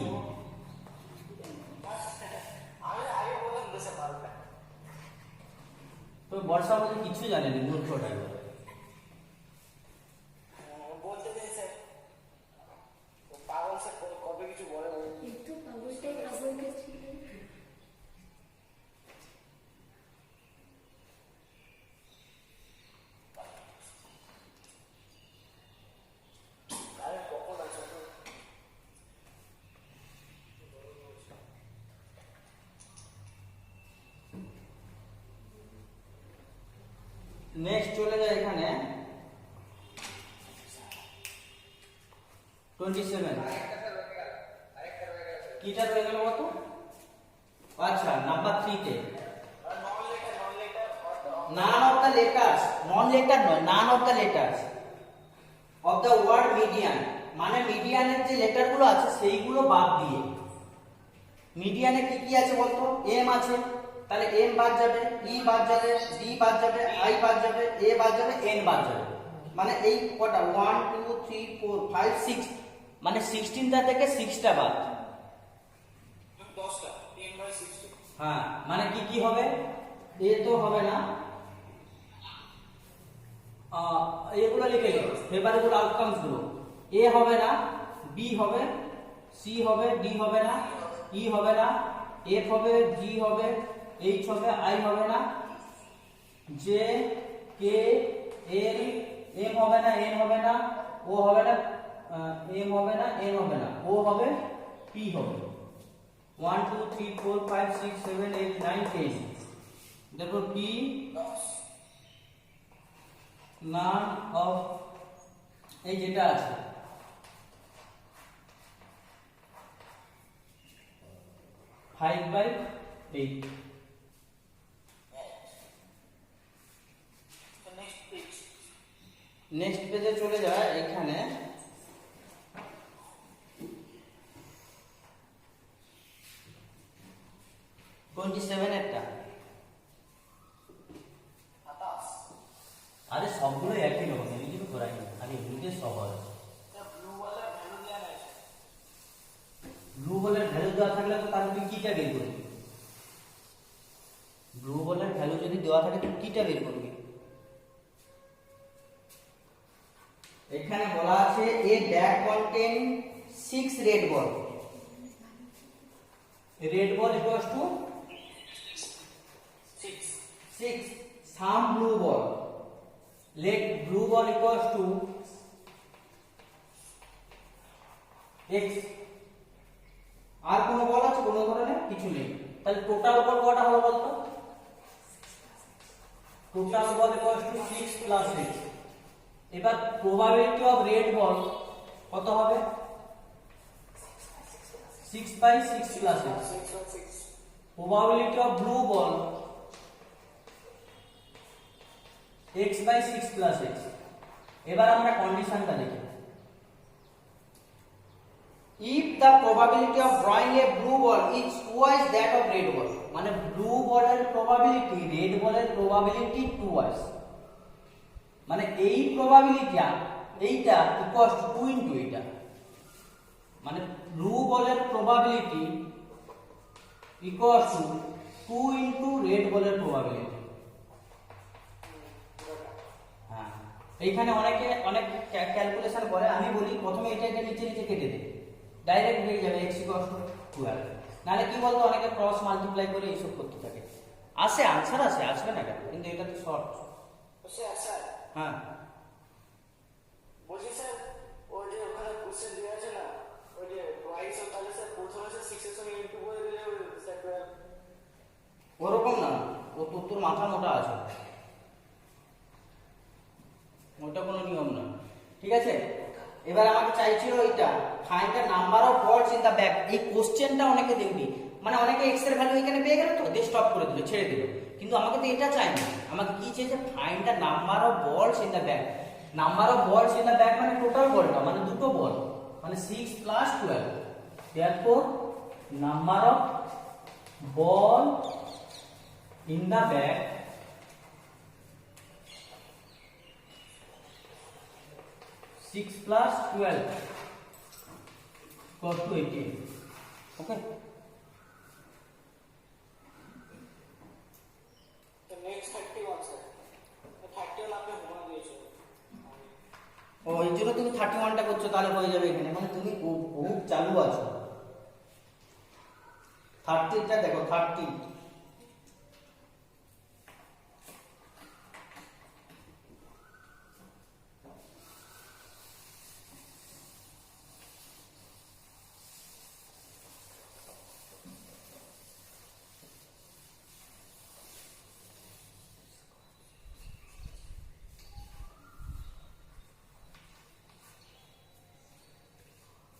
তো বর্ষা বলতে কিছু জানেনি, মূর্খটা। নেক্সট চলে যায় এখানে 27। কিটা রয়ে গেল কত? আচ্ছা নাম্বার 3 তে none of the letters, non letter নয়, none of the letters of the word median, মানে মিডিয়ানের যে লেটার গুলো আছে সেইগুলো বাদ দিয়ে। মিডিয়ানে কি কি আছে বলতো? এম আছে, তাহলে এম বাদ যাবে, ই বাদ যাবে, ডি বাদ যাবে, আই বাদ যাবে, এ বাদ যাবে, এন বাদ যাবে। মানে এই কটা 1 2 3 4 5 6, মানে 16টা থেকে 6টা বাদ, 10টা 10/16। হ্যাঁ মানে কি কি হবে? এ তো হবে না, এগুলো লিখে নিও ফেভারেবল আউটকামস গুলো। এ হবে না, বি হবে, সি হবে, ডি হবে না, ই হবে না, এফ হবে, জি হবে, এইচ হবে, আই হবে না, জে, কে, এল, এম হবে না, এন হবে না, ও হবে না, এম হবে না, এন হবে না, ও হবে, পি হবে। 1 2 3 4 5 6 7 8 9 10, therefore P none of, এই যেটা আছে ফাইভ বাই এইট। নেক্সট পেজে চলে যায়, এখানে একটা, আরে সবগুলো একই রকম, আমি কিছু করাই না, আরে এমনিতে সব আছে। ব্লু বলের ভ্যালু দেওয়া থাকলে তো তাহলে তুই কিটা বের করবি? ব্লু বলের ভ্যালু যদি দেওয়া থাকে তুই কিটা বের করবি? এখানে বলা আছে a bag contain 6 red ball, red ball equals to 6, some blue ball, let blue ball equals to x। আর কোন বল আছে? কোন ধরনের কিছু নেই, তাহলে টোটাল বল কয়টা হলো বলতো? Total ball equals to 6 plus 6। এবার প্রবাবিলিটি অফ রেড বল কত হবে? 6 by 6 plus 6। Probability of blue ball x by 6 plus x। এবার আমরা কন্ডিশনটা দেখি, if the probability of drawing a blue ball is twice that of red ball, মানে blue বলের probability red বলের probability twice, মানে এই প্রবাবিলিটিটা এইটা ইকুয়ালস টু 2 ইনটু এটা, মানে ব্লু বলের probability equals to 2 into red বলের প্রবাবিলিটি। এইখানে অনেকে অনেক ক্যালকুলেশন করে, আমি বলি প্রথমে এটা নিচে নিচে কেটে দে, ডাইরেক্ট হয়ে যাবে x ইকুয়ালস টু 12। নালে কি বলতো, অনেকে ক্রস মাল্টিপ্লাই করে এইসব করতে থাকে, আসে আনসার আসে, আসবে না কেন, কিন্তু এটা তো শর্ট। স্যার হ্যাঁ বলছি স্যার, ওই যে ওখানে কোশ্চেন দেওয়া আছে না, ওই যে টুয়াইস, তাহলে স্যার প্রথমে স্যার 6 এর সঙ্গে ইনটু করে দিলে স্যার 12। ওরকম না, ও তোর মাথা মোটা আছে, ওটা কোনো নিয়ম না, ঠিক আছে। এবার আমাকে চাইছিল ওইটা ফাইন্ড দ্য নাম্বার অফ বলস ইন দ্য ব্যাগ। এই কোশ্চেনটা অনেকে দেখবি, মানে অনেকে এক্স এর ভ্যালু এখানে পেয়ে গেল তো দিয়ে স্টপ করে দিল, ছেড়ে দিল, কিন্তু আমাকে তো এটা চাই না, আমাকে কি চেয়েছে? ফাইন্ড দ্য নাম্বার অফ বলস in the bag. Number of বলস ইন দ্য ব্যাগ মানে টোটাল বলটা, মানে দুটো বল, মানে 6 plus 12, therefore number of ball in the bag six plus 12 equals to 18. Okay. The next 31 sir, 31 আপনি হোমওয়ার্ক দিয়েছেন। ও এই জন্য তুমি 31টা করছো, তাহলে হয়ে যাবে এখানে, মানে তুমি বহুত চালু আছো। 30টা দেখো, 30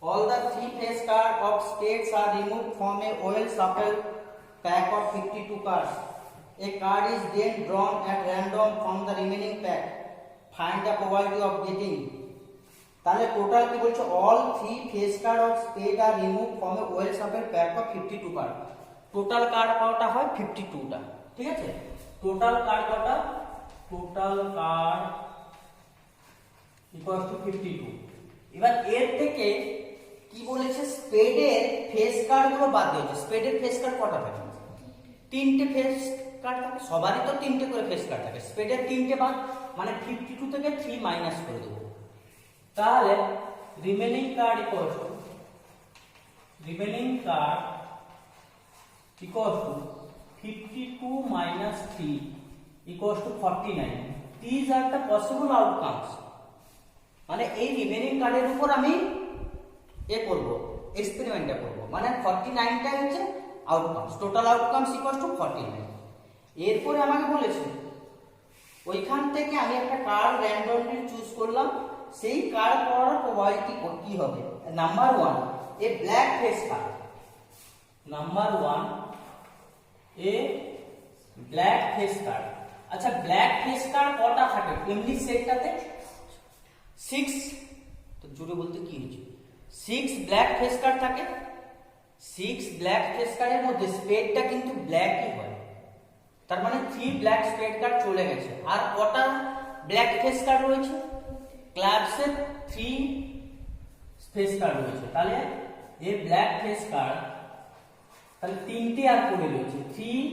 all the three face card of states are removed from a well shuffle pack of 52 cards. A card is then drawn at random from the remaining pack. Find the probability of getting. তাহলে total কি বলছে all 3 face card of spade are removed from a well shuffle pack of 52 card. Total card কয়টা হয় 52টা, ঠিক আছে। Total card কয়টা, total card equal to 52। এবার এর থেকে কি বলেছে স্পেডের ফেস কার্ড গুলো বাদ দিয়েছে। স্পেডের ফেস কার্ড কটা থাকে, 3টে ফেস কার্ড থাকে, সবারই তো 3টে করে ফেস কার্ড থাকে, স্পেডের 3টে বাদ, মানে 52 থেকে 3 মাইনাস করে দেবো। তাহলে remaining card equal to equals to 52 minus 3 equals to 49. These are the possible outcomes. মানে এই রিমেনিং কার্ডের উপর আমি করব, এক্সপেরিমেন্টটা করব, মানে 49টা হচ্ছে outcomes, total outcomes equal to 49। এরপরে আমাকে বলেছে ওইখান থেকে আমি একটা কার্ড র্যান্ডমলি চুজ করলাম, সেই কার্ড পড়ার প্রবাবিলিটি কি হবে। নাম্বার 1 এ ব্ল্যাক ফেস কার্ড, নাম্বার 1 এ ব্ল্যাক ফেস কার্ড। আচ্ছা ব্ল্যাক ফেস কার্ড কটা থাকে এমনি সেটটাতে 6, তো জুড়ে বলতে কি হচ্ছে 6 ব্ল্যাক ফেস কার্ড থাকে। 6 ব্ল্যাক ফেস কার্ডের মধ্যে স্পেডটা কিন্তু ব্ল্যাকই হয়, তার মানে 3 ব্ল্যাক স্পেড কার্ড চলে গেছে। আর কটা ব্ল্যাক ফেস কার্ড রয়েছে, ক্লাবসের 3 ফেস কার্ড রয়েছে। তাহলে এ ব্ল্যাক ফেস কার্ড, তাহলে 3টে আর পড়ে রয়েছে 3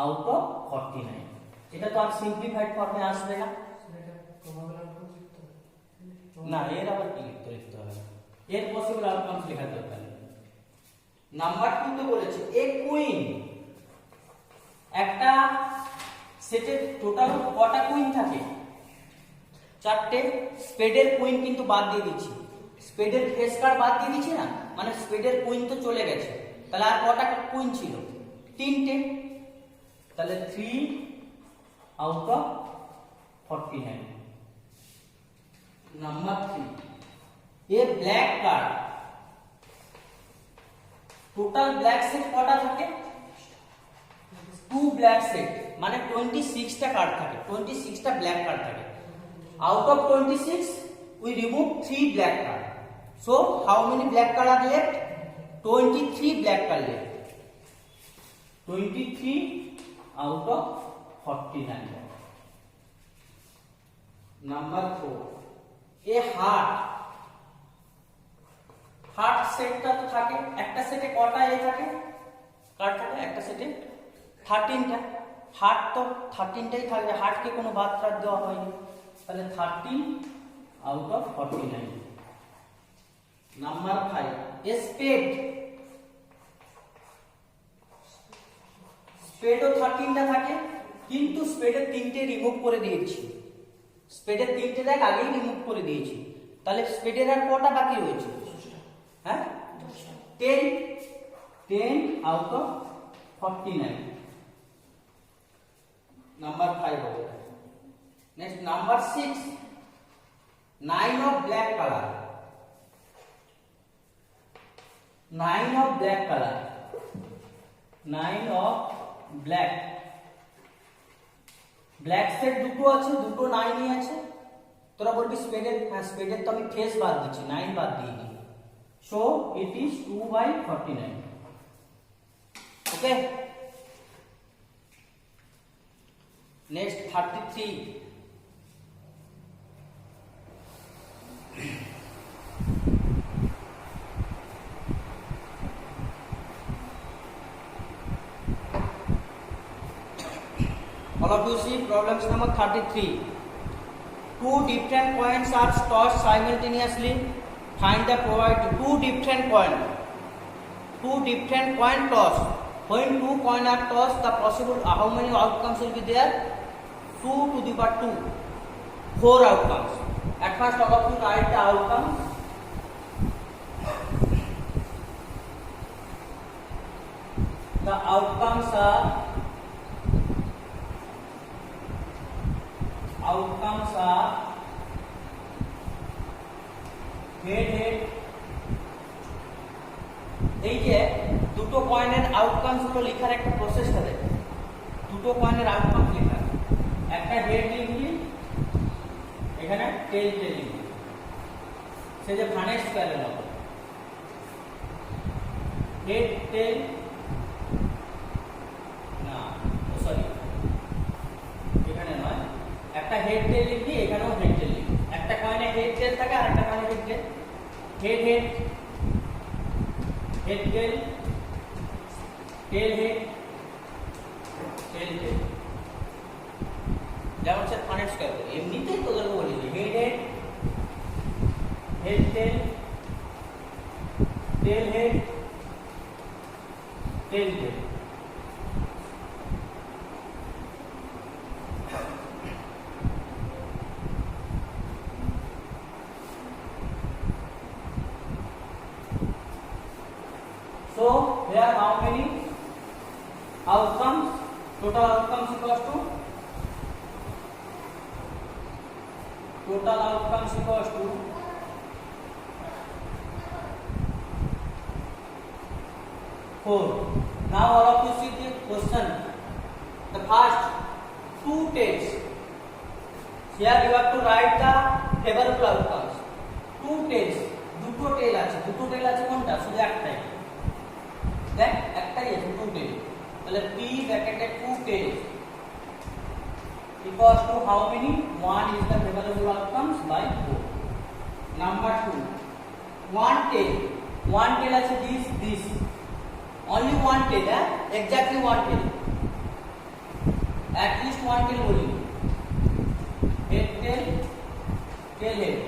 আউট অফ 49। এটা তো আর সিম্পলিফাইড ফর্মে আসবে না, না এর আবার কি লিখতে হবে, এর পসিবল আউটকামস লেখার দরকার নেই। নাম্বার 2 তে বলেছে এ কুইন, একটা সেটে টোটাল কটা কুইন থাকে, 4টে। স্পেডের কুইন কিন্তু বাদ দিয়ে দিচ্ছি, স্পেডের ফেস কার্ড বাদ দিয়ে দিচ্ছি না, মানে স্পেডের কুইন তো চলে গেছে। তাহলে আর কটা কুইন ছিল, 3টে। তাহলে 3 out of 49। Number 3 A black card, total black set কটা থাকে, 2 ব্ল্যাক সেট, মানে 26টা কার্ড থাকে, 26টা ব্ল্যাক কার্ড থাকে। Out of 26 we remove 3 black card, so how many black card are left, 23 black card left, 23 out of 49। Number 4 A heart সেটটা তো থাকে, একটা সেটে কটা থাকে কার্ড থাকে, একটা সেটে 13টা। হার্ট তো 13টাই থাকবে, হার্টকে কোনো বাদ কার্ড দেওয়া হয়নি, তাহলে 13 আউট অফ 49। নাম্বার 5 এ স্পেডও 13টা থাকে, কিন্তু স্পেডের 3টে রিমুভ করে দিয়েছি, স্পেডের 3টে দেখ আগেই রিমুভ করে দিয়েছি। তাহলে স্পেডের আর কটা বাকি রয়েছে, হ্যাঁ 10 আউট অফ 49। নাম্বার 5 হবে। Next number 6 9 of black color, 9 of black color, 9 of black, black set দুটো আছে, দুটো 9ই আছে। তোরা বলবি স্পেডের, হ্যাঁ স্পেডের তো আমি ফেস বাদ দিচ্ছি, 9 বাদ দিয়ে দিই, so it is 2/49। Okay, next 33 all of you see problems number 33. 2 different coins are tossed simultaneously, find the probability, 2 different coin tossed, when 2 coin are tossed, the possible how many outcomes will be there, 2 to the power 2, 4 outcomes. At first all of you write the outcomes. The outcomes are head এই যে দুটো কয়েনের outcomes গুলো লেখার একটা প্রসেসটা দেয়। দুটো কয়েনের আউটকাম লেখা, একটা হেড লিখলি, এখানে টেল লিখলি, সে যে ফানেক্স স্কয়ারের মতো হেড টেল, না সরি এখানে নয়, একটা হেড টেল লিখলি, এখানেও হেড টেল লিখলি, একটা কয়েনে হেড টেল থাকে আর একটা কয়েনে head tail, head head head tail, tail head, tail tail, যেমন সে ফানেক্স স্কয়ার। এমনিতেই তোদেরকে বলেছি head head, head tail, tail head, tail tail. So here how many outcomes? Total outcomes equals to four. Now all of you see the question. The first two tails. Here you have to write the favorable outcomes. Two tails. দুটো টেল আছে, দুটো টেল আছে কোনটা? শুধু একটাই। দেখ একটাই আছে, টু টেল। তাহলে p ব্র্যাকেটে two tail equals to how many? 1 is the favorable outcomes by 4. Number 2, one tail আছে this, only one tail, exactly one tail, at least one tail boli, head tail, tail head.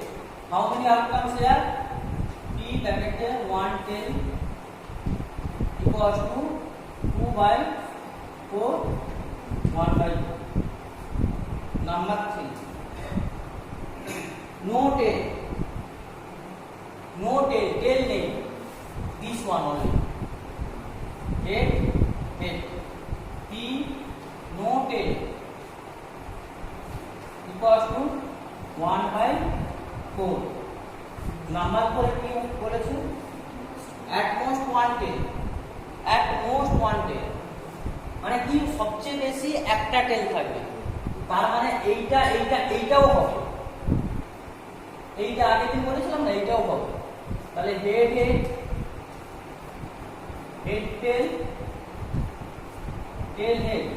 How many outcomes here? p bracket 1 tail equals to 2 by 4, 1 by 4. Number 3, no tail, tail name, this one only, head, p, no tail equals to 1 by 4. Number 4 কি বলেছে? at most one tail, মানে কি সবচেয়ে বেশি একটা টেল থাকবে, তার মানে এইটাও হবে, এইটা আগের দিন বলেছিলাম না, এইটাও হবে। তাহলে head tail, tail head,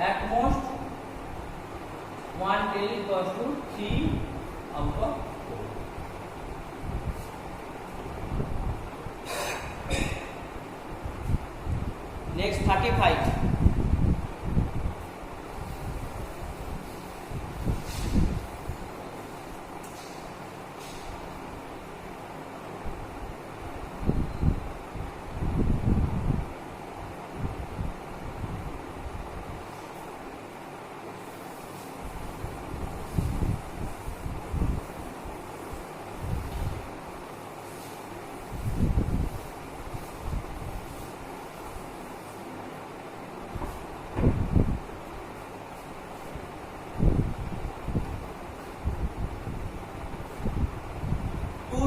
at most one tail equals to 3 out of 4. Next 35.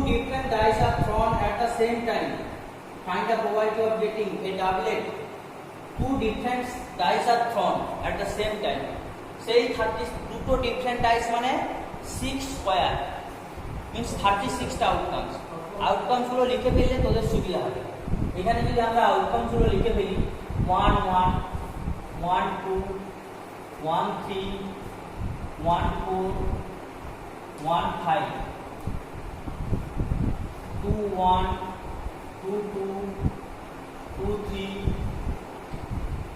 Different dice are thrown at the same time. Find the probability of getting a doublet. Two different dice are thrown at the same time. Say 30 দুটো different dice মানে 6 square means 36 টা outcomes. Outcomes গুলো লিখে ফেললে তোদের সুবিধা হবে। এখানে যদি আমরা outcomes গুলো লিখে ফেলি 1 1 1 2 1 3 1 4 1 5 2 1 2 2 2 3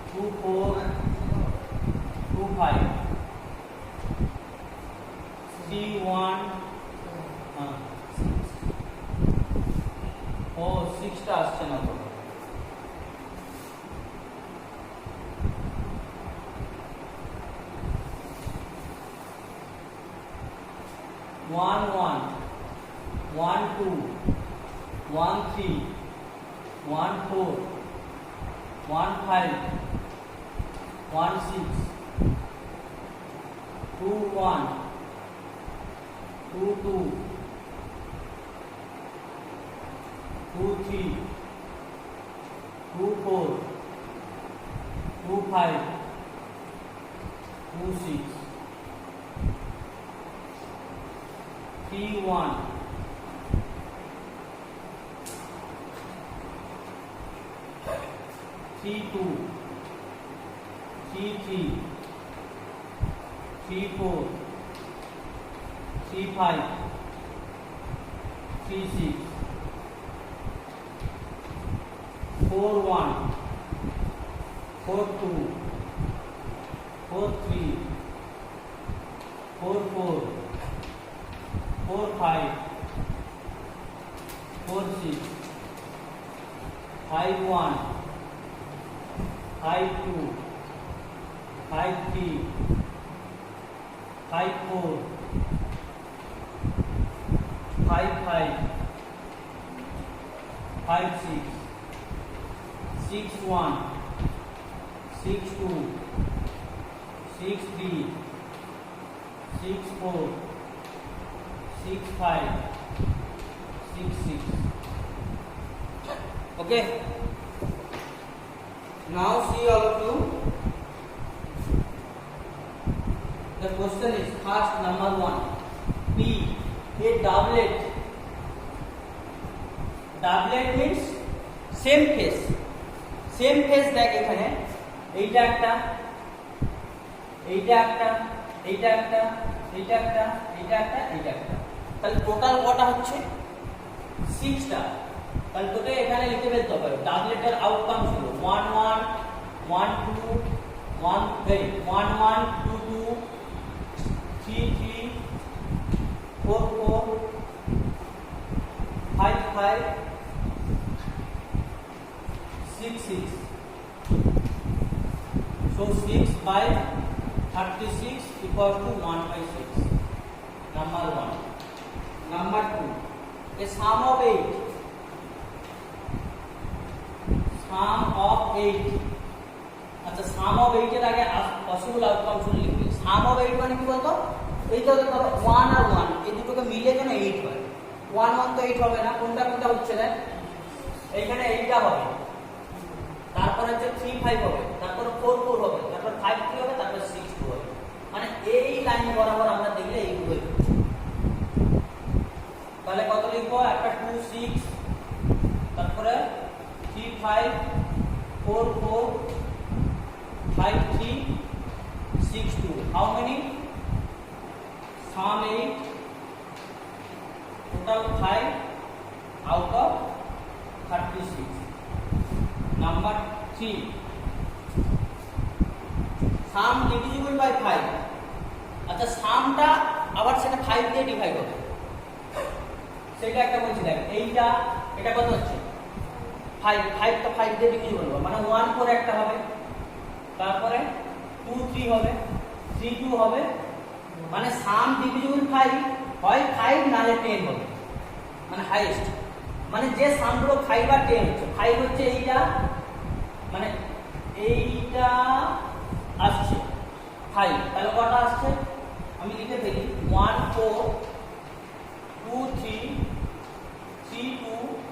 2 4 2 5 3 1 ও 6 টা আসছে না তো 1 1 1 2 1 3 1 4 1 5 1 6 2 1 2 2 2 3 2 4 2 5 2 6 3 1 3 2 3 3 3 4 3 5 3 6 4 1 4 2 4 3 4 4 4 5 4 6 5 1 5 2 5 3 5 4 5 5 5 6 6 1 6 2 6 3 6 4 6 5 6 6. Okay. Now see all of you. The question is first number 1. P. A doublet. Doublet means same face. Same face দেখ এখানে এইটা একটা এইটা একটা এইটা একটা এইটা একটা এইটা একটা এইটা একটা তাহলে টোটাল কটা হচ্ছে 6টা তাহলে তোকে এখানে লিখে ফেলতে হবে ডাবলেটের আউটকাম ছিল 1 1 1 2 1 1 1 2 2 3 3 4 4 5 5 6 6 so 6 by 36 equals to 1 by 6 number 1 number 2 a sum of 8 আচ্ছা sum of 8 এর আগে পসিবল আউটকাম শুনে লিখবি sum of 8 মানে কি বলতো এইটা দেখো 1 আর 1 এই দুটোকে মিলে যেন 8 হয় 1 1 তো 8 হবে না কোনটা কোনটা হচ্ছে না এইখানে এইটা হবে তারপর হচ্ছে 3 5 হবে তারপর 4 4 হবে তারপর 5 3 হবে তারপর 6 2 হবে মানে এই লাইন বরাবর আমরা দেখলে এইগুলোই তাহলে কত লিখবো একটা 2 6 তারপরে 3 5 4 4 5 3 6 2 how many sum 8 total 5 out of 36 number 3 sum divisible by 5 আচ্ছা সামটা আবার সেটা 5 দিয়ে ডিভাইড হবে সেটা একটা বলছি দেখ এইটা এটা কত হচ্ছে 5 5 তো 5 দিয়ে ডিভিজিবল হবে মানে 1 করে একটা হবে তারপরে 2 3 হবে 3 2 হবে মানে সাম ডিভিজিবল 5 হয় 5 নালে 10 হবে মানে হাইয়েস্ট মানে যে সামগুলো 5 আর 10 হচ্ছে 5 হচ্ছে এইটা মানে এইটা আসছে 5 তাহলে কটা আসছে আমি লিখে ফেলি 1 4 2 3 3 2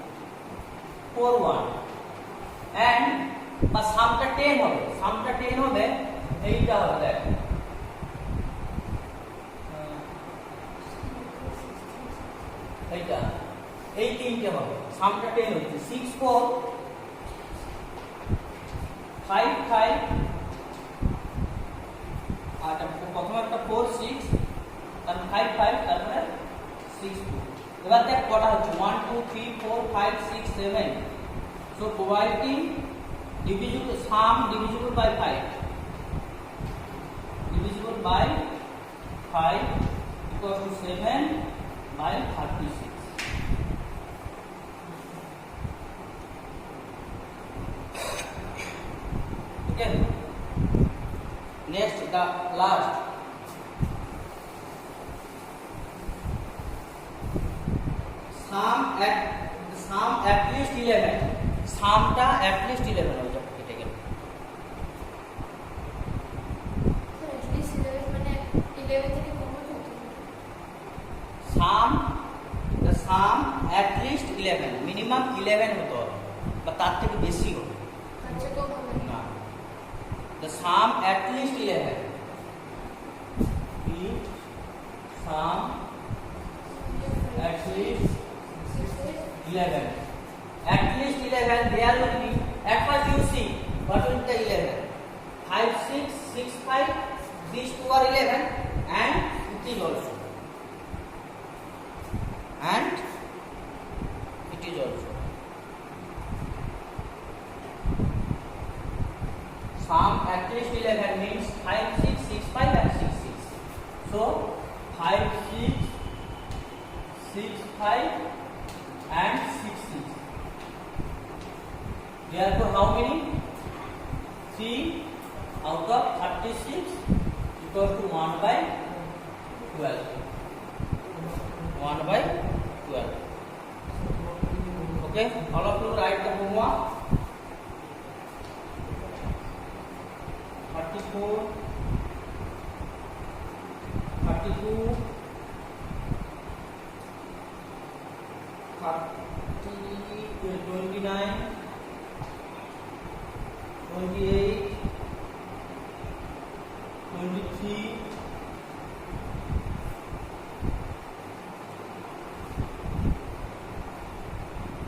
4 1 and বা সামটা 10 হবে সামটা 10 হবে এইটা হবে দেখ এইটা এই তিনটে হবে সামটা 10 হচ্ছে 6 4 5 5 আর প্রথমে একটা 4 6 তারপর 5 5 তারপরে 6 2 এবার দেখ কটা হচ্ছে 1 2 3 4 5 6 7 so probability divisible sum divisible by 5 divisible by 5 equals to 7 by 36 okay next the last sum at least 11 সামটা at least 11 হয়ে যাবে কেটে গেল at least 11 মানে 11 থেকে কম হতে sum the some at least 11 minimum 11 হতে হবে বা তার থেকে বেশি হবে আচ্ছা তো হবে না the sum at least 11 the sum at least 11 at least 11 there will be at first you see what will be the 11 5 6 6 5 these two are 11 and it is also and it is also sum at least 11 means 5 6 6 5 and 6 6 so 5 6 6 5 and 6 6 therefore how many 3 out of 36 equal to 1 by 12 1 by 12 okay all of you write the homework 34 32 29 28 23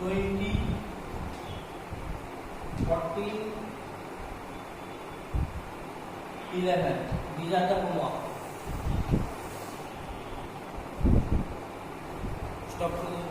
20 14 11 these are the homework stop